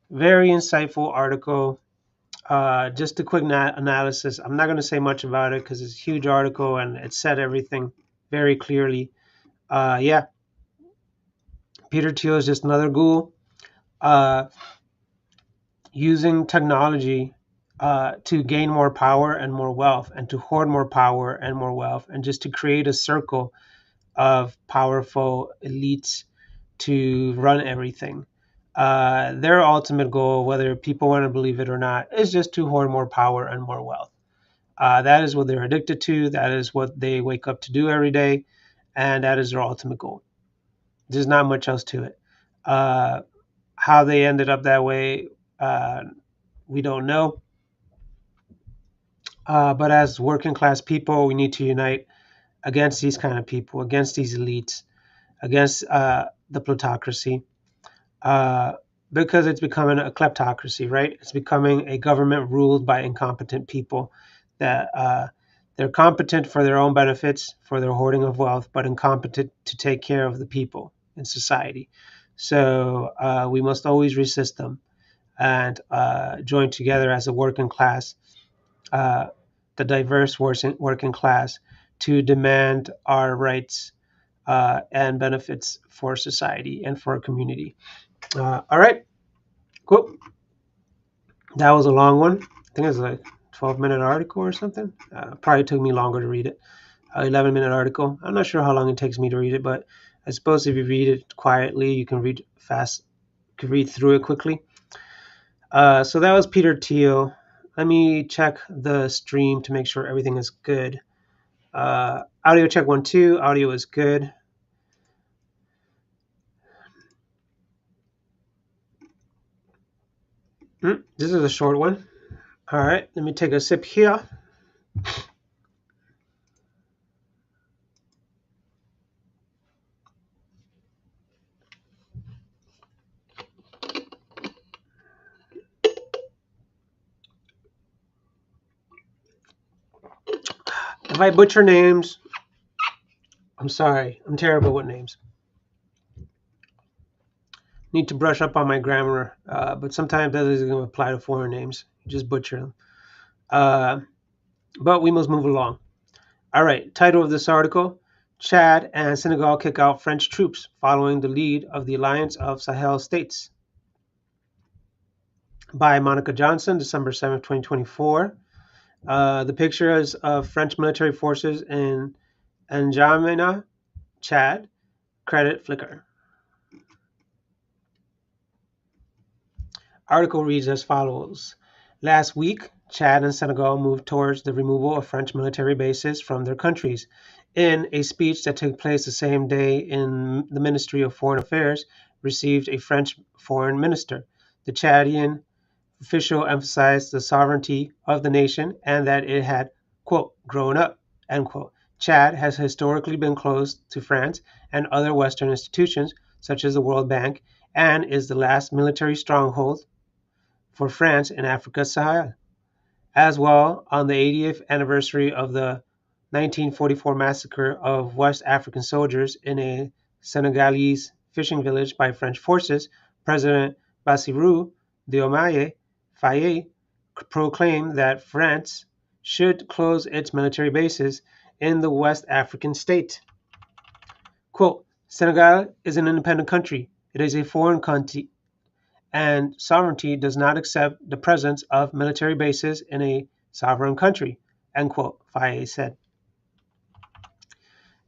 Very insightful article. Just a quick analysis. I'm not going to say much about it because it's a huge article and it said everything very clearly. Yeah, Peter Thiel is just another ghoul using technology to gain more power and more wealth, and to hoard more power and more wealth, and just to create a circle of powerful elites to run everything. Their ultimate goal, whether people want to believe it or not, is just to hoard more power and more wealth. That is what they're addicted to. That is what they wake up to do every day, and that is their ultimate goal. There's not much else to it. How they ended up that way, we don't know. But as working class people, we need to unite against these kind of people, against these elites, against the plutocracy, uh, because it's becoming a kleptocracy, right? It's becoming a government ruled by incompetent people that they're competent for their own benefits, for their hoarding of wealth, but incompetent to take care of the people in society. So we must always resist them and join together as a working class, uh, the diverse working class, to demand our rights and benefits for society and for our community. All right, cool. That was a long one. I think it was like 12-minute article or something. Probably took me longer to read it. 11-minute article. I'm not sure how long it takes me to read it, but I suppose if you read it quietly, you can read fast. You can read through it quickly. So that was Peter Thiel. Let me check the stream to make sure everything is good. Audio check 1, 2. Audio is good. This is a short one. All right, let me take a sip here. If I butcher names, I'm sorry. I'm terrible with names. Need to brush up on my grammar, but sometimes that doesn't apply to foreign names. You just butcher them. But we must move along. All right, title of this article: Chad and Senegal kick out French troops following the lead of the Alliance of Sahel States. By Monica Johnson, December 7th, 2024. The picture is of French military forces in N'Djamena, Chad. Credit Flickr. Article reads as follows. Last week, Chad and Senegal moved towards the removal of French military bases from their countries. In a speech that took place the same day in the Ministry of Foreign Affairs, received a French foreign minister. The Chadian official emphasized the sovereignty of the nation and that it had, quote, grown up, end quote. Chad has historically been closed to France and other Western institutions, such as the World Bank, and is the last military stronghold for France in Africa's Sahel. As well, on the 80th anniversary of the 1944 massacre of West African soldiers in a Senegalese fishing village by French forces, President Bassirou Diomaye Faye proclaimed that France should close its military bases in the West African state. Quote, Senegal is an independent country. It is a foreign country, and sovereignty does not accept the presence of military bases in a sovereign country, end quote, Faye said.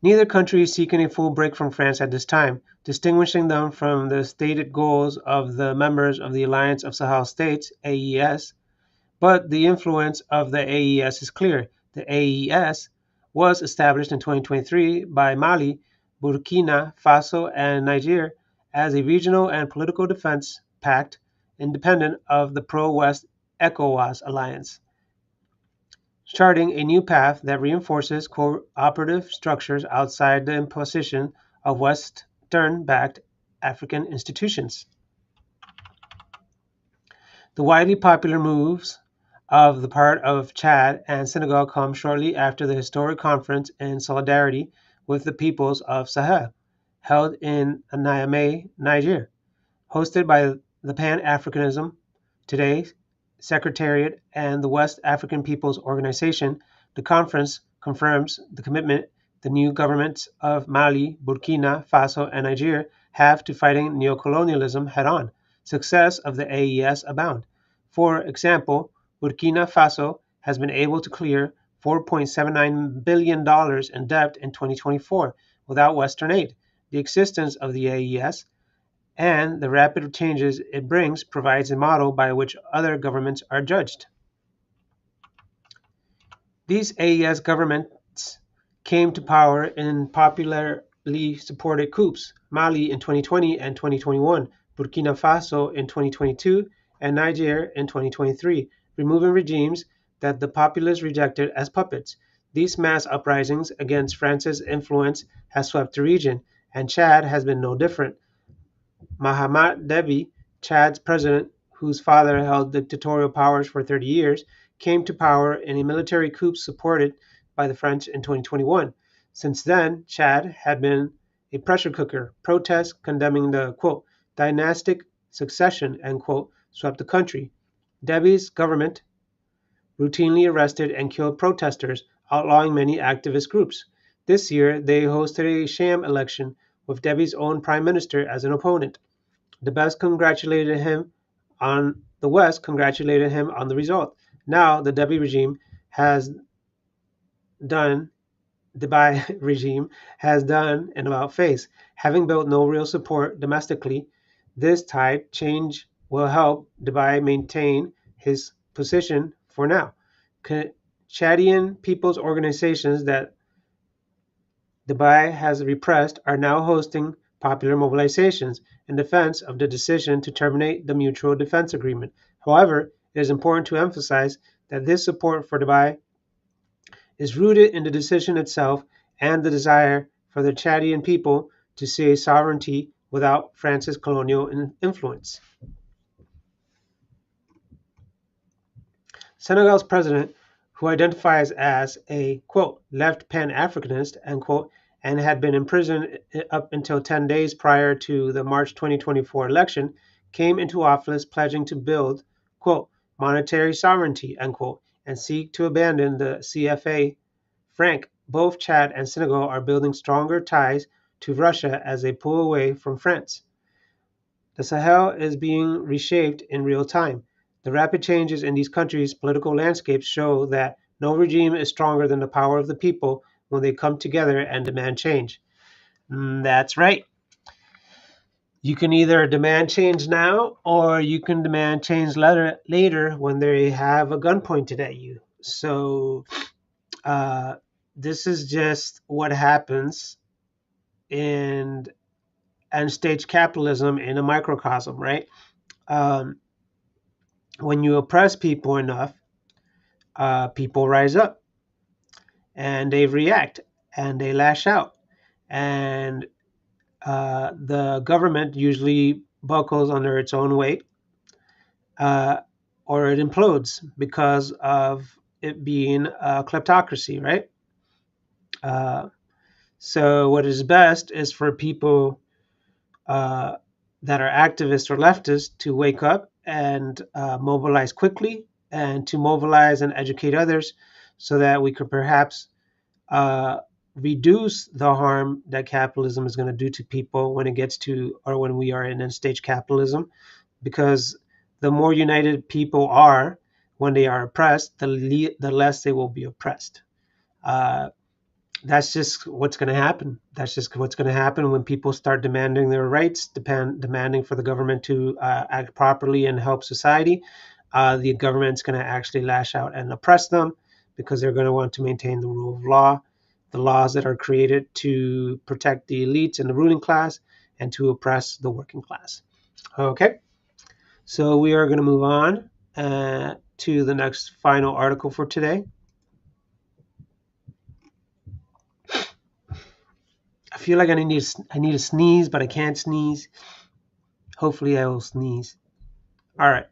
Neither country is seeking a full break from France at this time, distinguishing them from the stated goals of the members of the Alliance of Sahel States, AES. But the influence of the AES is clear. The AES was established in 2023 by Mali, Burkina Faso, and Niger as a regional and political defense pact independent of the pro-West ECOWAS alliance, charting a new path that reinforces cooperative structures outside the imposition of Western-backed African institutions. The widely popular moves of the part of Chad and Senegal come shortly after the historic conference in solidarity with the peoples of Sahel, held in Niamey, Niger. Hosted by the Pan-Africanism Today Secretariat and the West African Peoples Organization, the conference confirms the commitment the new governments of Mali, Burkina Faso, and Niger have to fighting neocolonialism head-on. Success of the AES abound. For example, Burkina Faso has been able to clear $4.79 billion in debt in 2024 without Western aid. The existence of the AES and the rapid changes it brings provides a model by which other governments are judged. These AES governments came to power in popularly supported coups: Mali in 2020 and 2021, Burkina Faso in 2022, and Niger in 2023, removing regimes that the populace rejected as puppets. These mass uprisings against France's influence has swept the region, and Chad has been no different. Mahamat Deby, Chad's president, whose father held dictatorial powers for 30 years, came to power in a military coup supported by the French in 2021. Since then, Chad had been a pressure cooker. Protests condemning the, quote, dynastic succession, end quote, swept the country. Deby's government routinely arrested and killed protesters, outlawing many activist groups. This year, they hosted a sham election with Deby's own prime minister as an opponent. The West congratulated him on the result. Now the has done Deby regime has done an about face. Having built no real support domestically, this tide change will help Deby maintain his position for now. Chadian people's organizations that Dubai has repressed are now hosting popular mobilizations in defense of the decision to terminate the Mutual Defense Agreement. However, it is important to emphasize that this support for Dubai is rooted in the decision itself and the desire for the Chadian people to see sovereignty without France's colonial influence. Senegal's president, who identifies as a, quote, left Pan-Africanist, end quote, and had been imprisoned up until 10 days prior to the March 2024 election, came into office pledging to build, quote, monetary sovereignty, end quote, and seek to abandon the CFA franc. Both Chad and Senegal are building stronger ties to Russia as they pull away from France. The Sahel is being reshaped in real time. The rapid changes in these countries' political landscapes show that no regime is stronger than the power of the people when they come together and demand change. That's right. You can either demand change now or you can demand change later when they have a gun pointed at you. So uh, this is just what happens in end stage capitalism in a microcosm, right? Um, when you oppress people enough, people rise up and they react and they lash out. And the government usually buckles under its own weight uh, or it implodes because of it being a kleptocracy, right? Uh, so, what is best is for people uh, that are activists or leftists to wake up and mobilize quickly and to mobilize and educate others so that we could perhaps uh, reduce the harm that capitalism is going to do to people when it gets to or when we are in end stage capitalism. Because the more united people are when they are oppressed, the less they will be oppressed. Uh, that's just what's going to happen. That's just what's going to happen when people start demanding their rights, demanding for the government to act properly and help society. The government's going to actually lash out and oppress them because they're going to want to maintain the rule of law, the laws that are created to protect the elites and the ruling class and to oppress the working class. Okay, so we are going to move on to the next final article for today. I feel like I need to sneeze, but I can't sneeze. Hopefully I will sneeze. All right.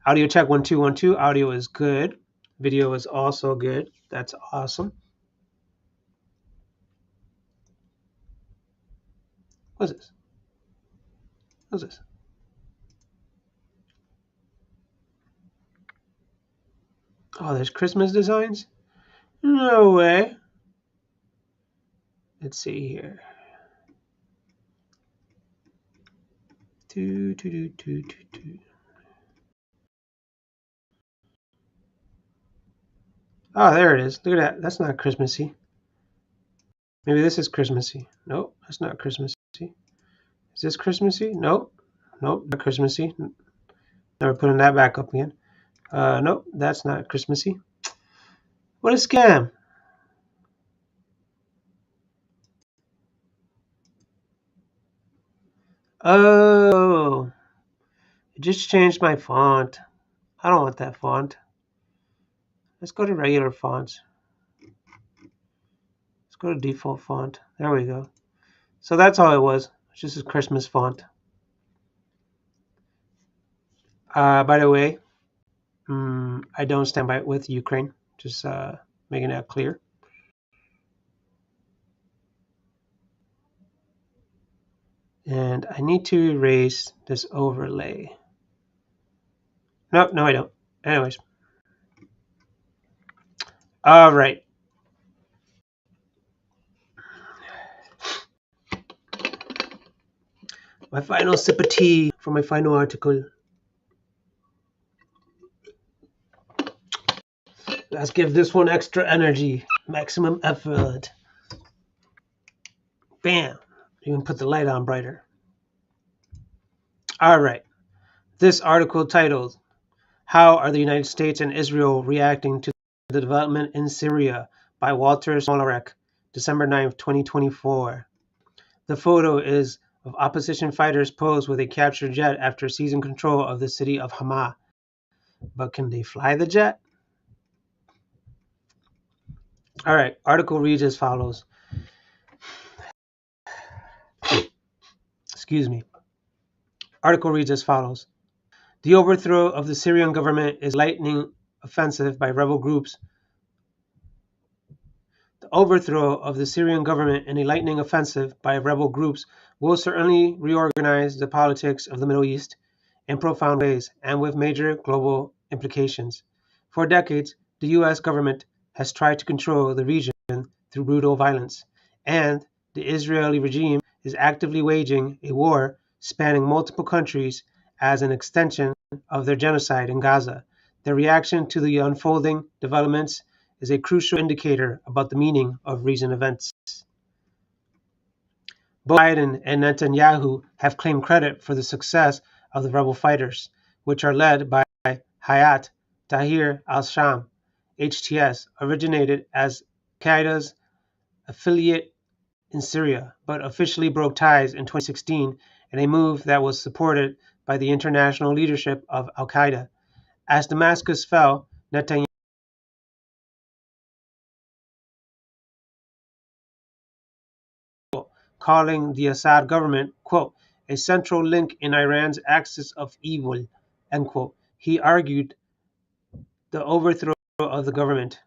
Audio check 1 2 1 2. Audio is good. Video is also good. That's awesome. What's this? What's this? Oh, there's Christmas designs? No way. Let's see here. Two, two, two, two, two, two. Oh, there it is. Look at that. That's not Christmassy. Maybe this is Christmassy. Nope, that's not Christmassy. Is this Christmassy? Nope. Nope, not Christmassy. Never putting that back up again. Nope, that's not Christmassy. What a scam. Oh, it just changed my font. I don't want that font. Let's go to regular fonts. Let's go to default font. There we go. So that's all it was. It's just a Christmas font. By the way, I don't stand by with Ukraine. Just making that clear. And I need to erase this overlay. No, I don't. Anyways. All right. My final sip of tea for my final article. Let's give this one extra energy. Maximum effort. Bam. Even put the light on brighter. All right. This article titled, How Are the United States and Israel Reacting to the Development in Syria by Walter Smolarek, December 9th, 2024. The photo is of opposition fighters posed with a captured jet after seizing control of the city of Hama. But can they fly the jet? All right, article reads as follows. Excuse me. Article reads as follows. The overthrow of the Syrian government is lightning offensive by rebel groups. The overthrow of the Syrian government in a lightning offensive by rebel groups will certainly reorganize the politics of the Middle East in profound ways and with major global implications. For decades, the U.S. government has tried to control the region through brutal violence, and the Israeli regime is actively waging a war spanning multiple countries as an extension of their genocide in Gaza. Their reaction to the unfolding developments is a crucial indicator about the meaning of recent events. Both Biden and Netanyahu have claimed credit for the success of the rebel fighters, which are led by Hayat Tahrir al-Sham, HTS, originated as Qaeda's affiliate in Syria, but officially broke ties in 2016 in a move that was supported by the international leadership of al-Qaeda. As Damascus fell, Netanyahu calling the Assad government, quote, a central link in Iran's axis of evil, end quote. He argued the overthrow of the government,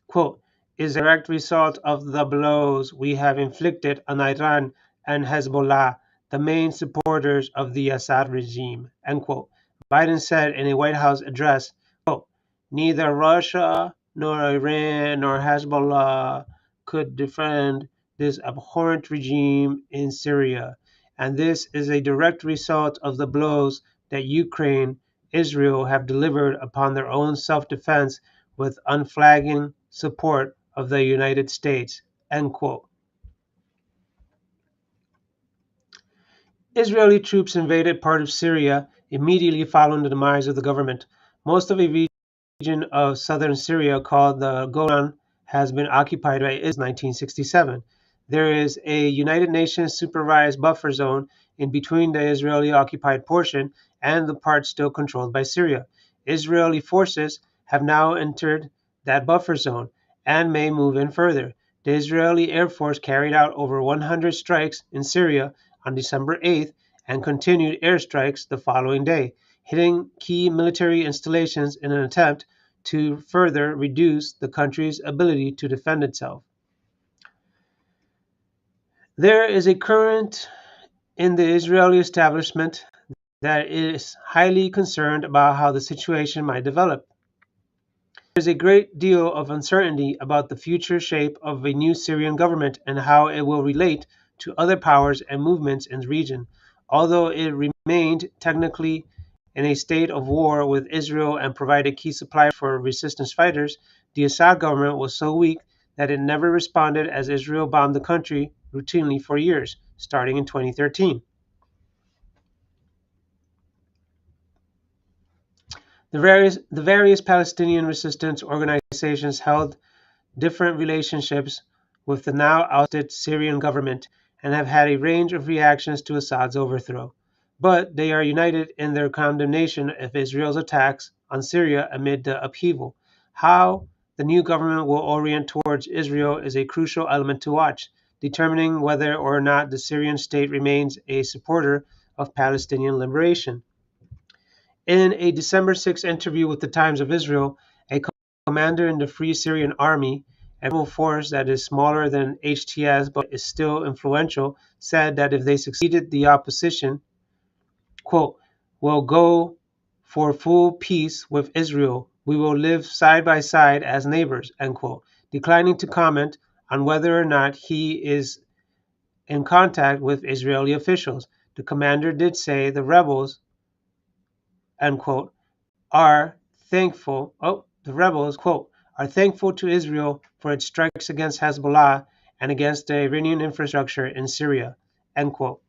quote, is a direct result of the blows we have inflicted on Iran and Hezbollah, the main supporters of the Assad regime, end quote. Biden said in a White House address, quote, neither Russia nor Iran nor Hezbollah could defend this abhorrent regime in Syria, and this is a direct result of the blows that Ukraine, Israel have delivered upon their own self-defense with unflagging support of the United States, end quote. Israeli troops invaded part of Syria immediately following the demise of the government. Most of a region of southern Syria called the Golan has been occupied by Israel since 1967. There is a United Nations supervised buffer zone in between the Israeli occupied portion and the part still controlled by Syria. Israeli forces have now entered that buffer zone and may move in further. The Israeli Air Force carried out over 100 strikes in Syria on December 8th and continued airstrikes the following day. hitting key military installations in an attempt to further reduce the country's ability to defend itself. There is a current in the Israeli establishment that is highly concerned about how the situation might develop. There is a great deal of uncertainty about the future shape of a new Syrian government and how it will relate to other powers and movements in the region. Although it remained technically in a state of war with Israel and provided key supplies for resistance fighters, the Assad government was so weak that it never responded as Israel bombed the country routinely for years, starting in 2013. The various Palestinian resistance organizations held different relationships with the now ousted Syrian government and have had a range of reactions to Assad's overthrow. But they are united in their condemnation of Israel's attacks on Syria amid the upheaval. How the new government will orient towards Israel is a crucial element to watch, determining whether or not the Syrian state remains a supporter of Palestinian liberation. In a December 6 interview with the Times of Israel, a commander in the Free Syrian Army, a rebel force that is smaller than HTS but is still influential, said that if they succeeded, the opposition, quote, will go for full peace with Israel. We will live side by side as neighbors, end quote, declining to comment on whether or not he is in contact with Israeli officials. The commander did say the rebels, end quote, are the rebels, quote, are thankful to Israel for its strikes against Hezbollah and against the Iranian infrastructure in Syria, end quote.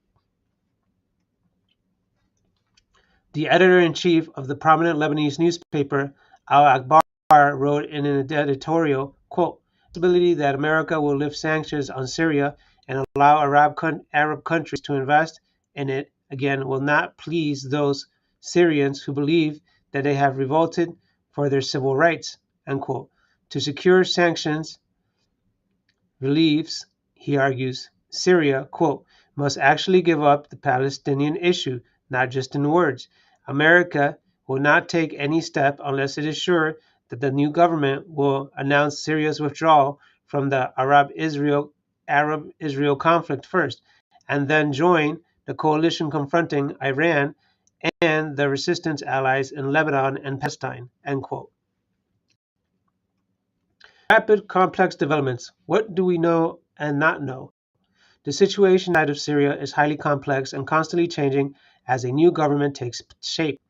The editor-in-chief of the prominent Lebanese newspaper, Al-Akhbar, wrote in an editorial, quote, the possibility that America will lift sanctions on Syria and allow Arab countries to invest in it again will not please those Syrians who believe that they have revolted for their civil rights, end quote. To secure sanctions reliefs, he argues, Syria, quote, must actually give up the Palestinian issue, not just in words. America will not take any step unless it is sure that the new government will announce Syria's withdrawal from the Arab-Israel conflict first, and then join the coalition confronting Iran and the resistance allies in Lebanon and Palestine, end quote. Rapid, complex developments. What do we know and not know? The situation inside of Syria is highly complex and constantly changing as a new government takes shape.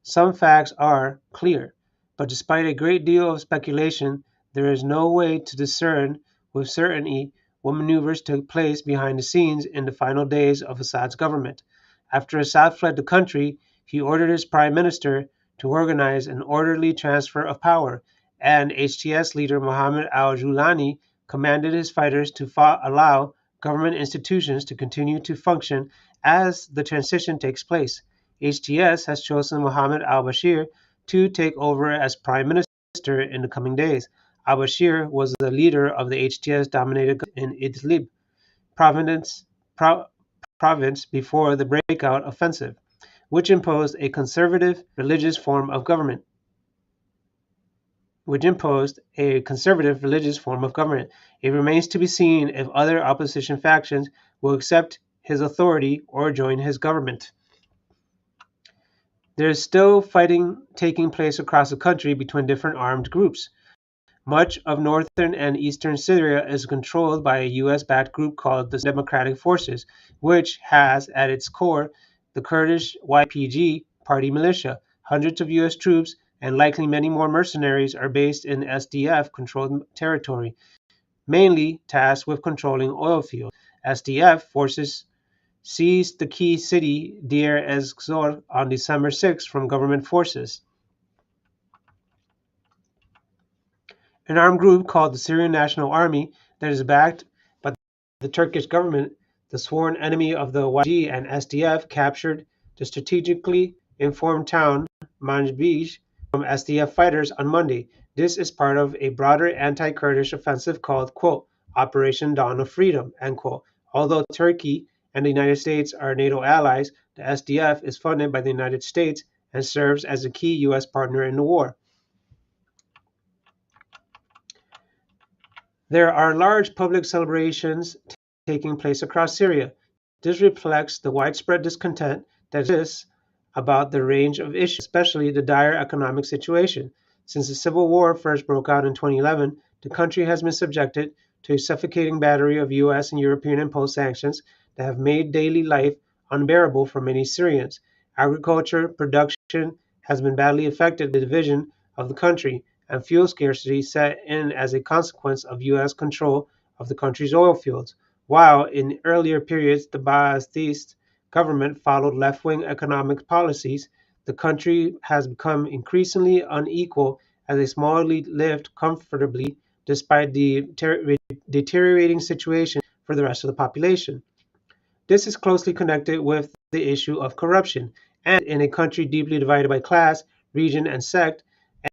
Some facts are clear, but despite a great deal of speculation, there is no way to discern with certainty what maneuvers took place behind the scenes in the final days of Assad's government. After Assad fled the country, he ordered his prime minister to organize an orderly transfer of power, and HTS leader Mohammed al-Julani commanded his fighters to allow government institutions to continue to function as the transition takes place. HTS has chosen Mohammed al-Bashir to take over as prime minister in the coming days. Al-Bashir was the leader of the HTS-dominated in Idlib province before the breakout offensive, which imposed a conservative religious form of government. It remains to be seen if other opposition factions will accept his authority or join his government. There is still fighting taking place across the country between different armed groups. Much of northern and eastern Syria is controlled by a US-backed group called the Democratic Forces, which has at its core the Kurdish YPG party militia. Hundreds of US troops and likely many more mercenaries are based in SDF-controlled territory, mainly tasked with controlling oil fields. SDF forces seized the key city Deir ez-Zor on December 6 from government forces. An armed group called the Syrian National Army that is backed by the Turkish government, the sworn enemy of the YPG and SDF, captured the strategically informed town Manbij from SDF fighters on Monday. This is part of a broader anti-Kurdish offensive called, quote, Operation Dawn of Freedom, end quote. Although Turkey and the United States are NATO allies, the SDF is funded by the United States and serves as a key U.S. partner in the war. There are large public celebrations taking place across Syria. This reflects the widespread discontent that exists about the range of issues, especially the dire economic situation. Since the civil war first broke out in 2011, the country has been subjected to a suffocating battery of US and European imposed sanctions that have made daily life unbearable for many Syrians. Agriculture production has been badly affected by the division of the country, and fuel scarcity set in as a consequence of US control of the country's oil fields. While in earlier periods the Ba'athist government followed left-wing economic policies, the country has become increasingly unequal as a small elite lived comfortably despite the deteriorating situation for the rest of the population. This is closely connected with the issue of corruption, and in a country deeply divided by class, region, and sect,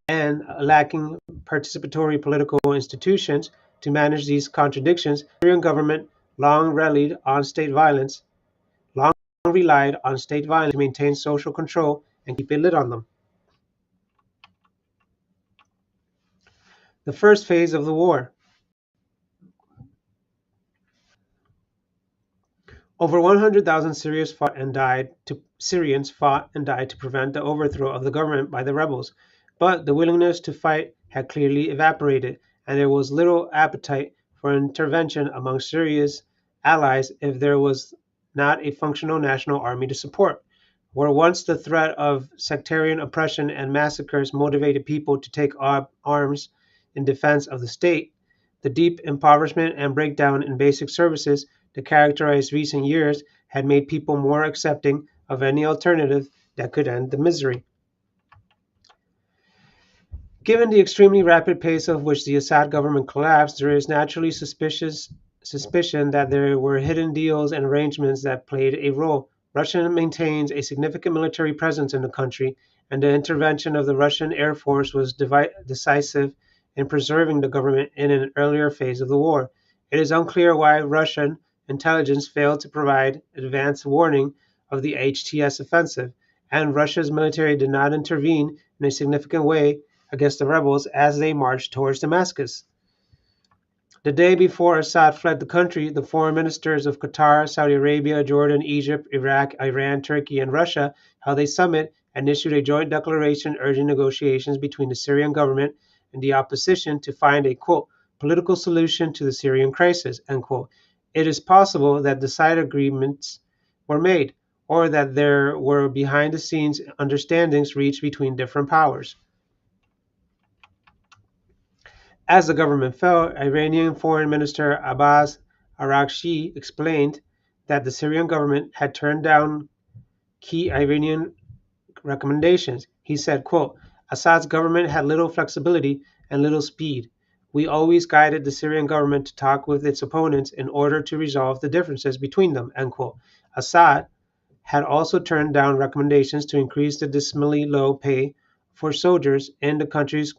and lacking participatory political institutions to manage these contradictions, the Syrian government long relied on state violence to maintain social control and keep a lid on them. The first phase of the war. Over 100,000 Syrians fought and died to prevent the overthrow of the government by the rebels, but the willingness to fight had clearly evaporated, and there was little appetite for intervention among Syria's allies if there was not a functional national army to support. Where once the threat of sectarian oppression and massacres motivated people to take up arms in defense of the state, the deep impoverishment and breakdown in basic services that characterized recent years had made people more accepting of any alternative that could end the misery. Given the extremely rapid pace of which the Assad government collapsed, there is naturally suspicion that there were hidden deals and arrangements that played a role. Russia maintains a significant military presence in the country, and the intervention of the Russian Air Force was decisive in preserving the government in an earlier phase of the war. It is unclear why Russian intelligence failed to provide advance warning of the HTS offensive, and Russia's military did not intervene in a significant way against the rebels as they marched towards Damascus. The day before Assad fled the country, the foreign ministers of Qatar, Saudi Arabia, Jordan, Egypt, Iraq, Iran, Turkey, and Russia held a summit and issued a joint declaration urging negotiations between the Syrian government and the opposition to find a, quote, political solution to the Syrian crisis, end quote. It is possible that the side agreements were made, or that there were behind-the-scenes understandings reached between different powers. As the government fell, Iranian Foreign Minister Abbas Araghchi explained that the Syrian government had turned down key Iranian recommendations. He said, quote, Assad's government had little flexibility and little speed. We always guided the Syrian government to talk with its opponents in order to resolve the differences between them, end quote. Assad had also turned down recommendations to increase the dismally low pay for soldiers in the country's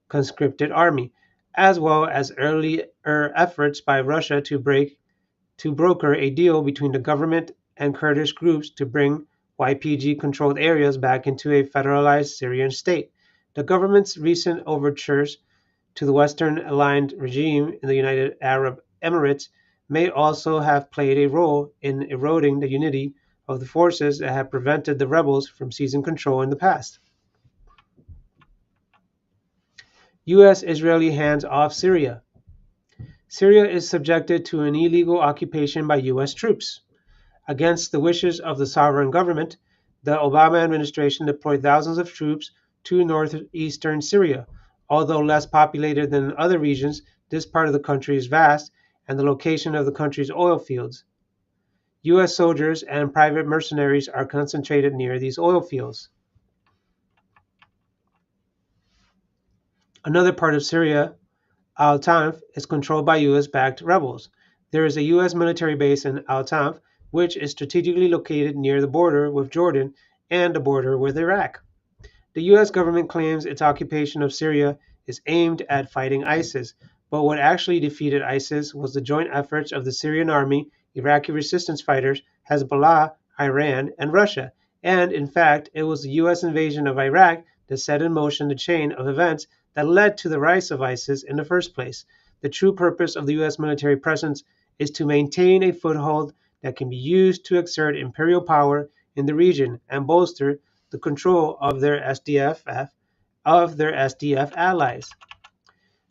conscripted army, as well as earlier efforts by Russia to broker a deal between the government and Kurdish groups to bring YPG-controlled areas back into a federalized Syrian state. The government's recent overtures to the Western-aligned regime in the United Arab Emirates may also have played a role in eroding the unity of the forces that have prevented the rebels from seizing control in the past. U.S.-Israeli hands off Syria. Syria is subjected to an illegal occupation by U.S. troops. Against the wishes of the sovereign government, the Obama administration deployed thousands of troops to northeastern Syria. Although less populated than other regions, this part of the country is vast, and the location of the country's oil fields. U.S. soldiers and private mercenaries are concentrated near these oil fields. Another part of Syria, Al-Tanf, is controlled by U.S.-backed rebels. There is a U.S. military base in Al-Tanf, which is strategically located near the border with Jordan and the border with Iraq. The U.S. government claims its occupation of Syria is aimed at fighting ISIS, but what actually defeated ISIS was the joint efforts of the Syrian army, Iraqi resistance fighters, Hezbollah, Iran, and Russia. And in fact, it was the US invasion of Iraq that set in motion the chain of events that led to the rise of ISIS in the first place. The true purpose of the US military presence is to maintain a foothold that can be used to exert imperial power in the region and bolster the control of their SDF allies.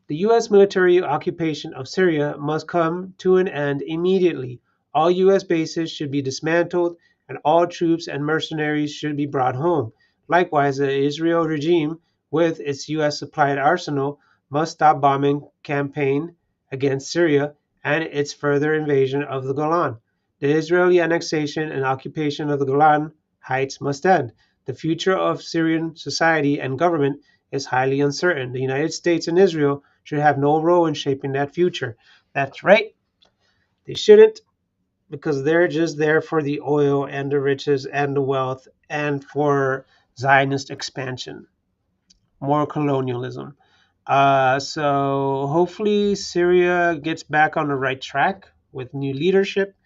The U.S. military occupation of Syria must come to an end immediately. All U.S. bases should be dismantled and all troops and mercenaries should be brought home. Likewise, the Israel regime, with its U.S. supplied arsenal, must stop bombing campaign against Syria and its further invasion of the Golan. The Israeli annexation and occupation of the Golan Heights must end. The future of Syrian society and government is highly uncertain. The United States and Israel should have no role in shaping that future. That's right. They shouldn't, because they're just there for the oil and the riches and the wealth and for Zionist expansion, more colonialism. So hopefully Syria gets back on the right track with new leadership,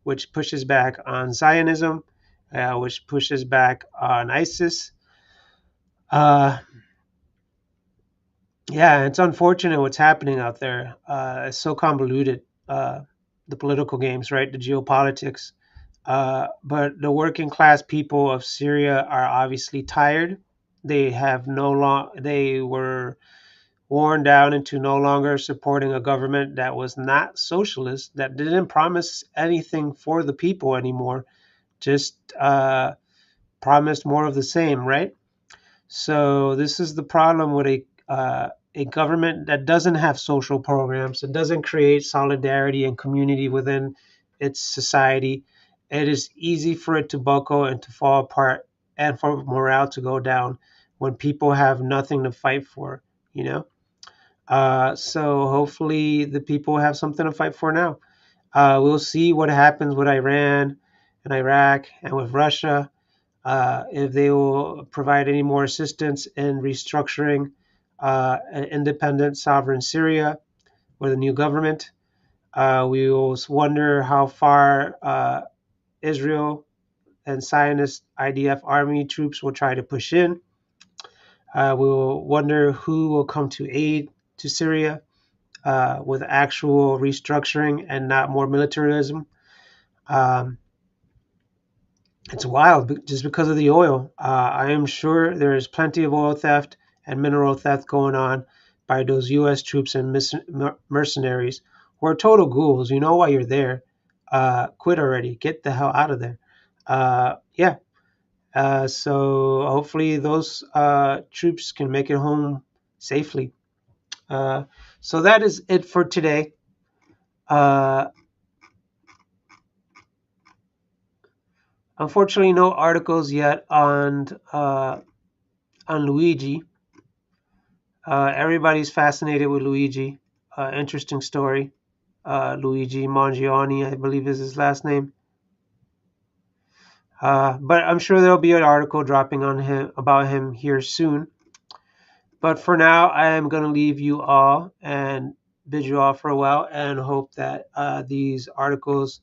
which pushes back on Zionism, which pushes back on ISIS. Yeah, it's unfortunate what's happening out there. It's so convoluted, the political games, right? The geopolitics. But the working class people of Syria are obviously tired. They have no long. They were worn down into no longer supporting a government that was not socialist, that didn't promise anything for the people anymore, just promised more of the same, right? So this is the problem with a government that doesn't have social programs, that doesn't create solidarity and community within its society. It is easy for it to buckle and to fall apart, and for morale to go down when people have nothing to fight for. You know. So hopefully the people have something to fight for now. We'll see what happens with Iran and Iraq and with Russia, if they will provide any more assistance in restructuring an independent sovereign Syria with a new government. We will wonder how far Israel and Zionist IDF army troops will try to push in. We will wonder who will come to aid to Syria with actual restructuring and not more militarism. Um, It's wild just because of the oil. I am sure there is plenty of oil theft and mineral theft going on by those U.S. troops and mercenaries who are total ghouls. You know why you're there. Quit already. Get the hell out of there. Yeah. So hopefully those troops can make it home safely. So that is it for today. Uh, Unfortunately, no articles yet on Luigi. Everybody's fascinated with Luigi. Interesting story. Luigi Mangione, I believe is his last name. But I'm sure there'll be an article dropping on him about him here soon. But for now, I am going to leave you all and bid you all farewell and hope that these articles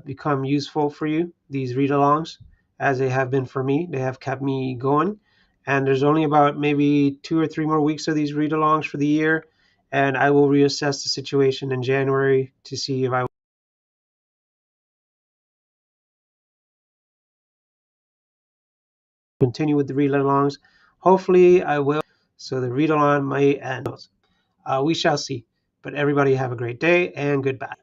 become useful for you, these read-alongs, as they have been for me. They have kept me going. And there's only about maybe 2 or 3 more weeks of these read-alongs for the year. And I will reassess the situation in January to see if I continue with the read-alongs. Hopefully I will. So the read-along might end. We shall see. But everybody have a great day and goodbye.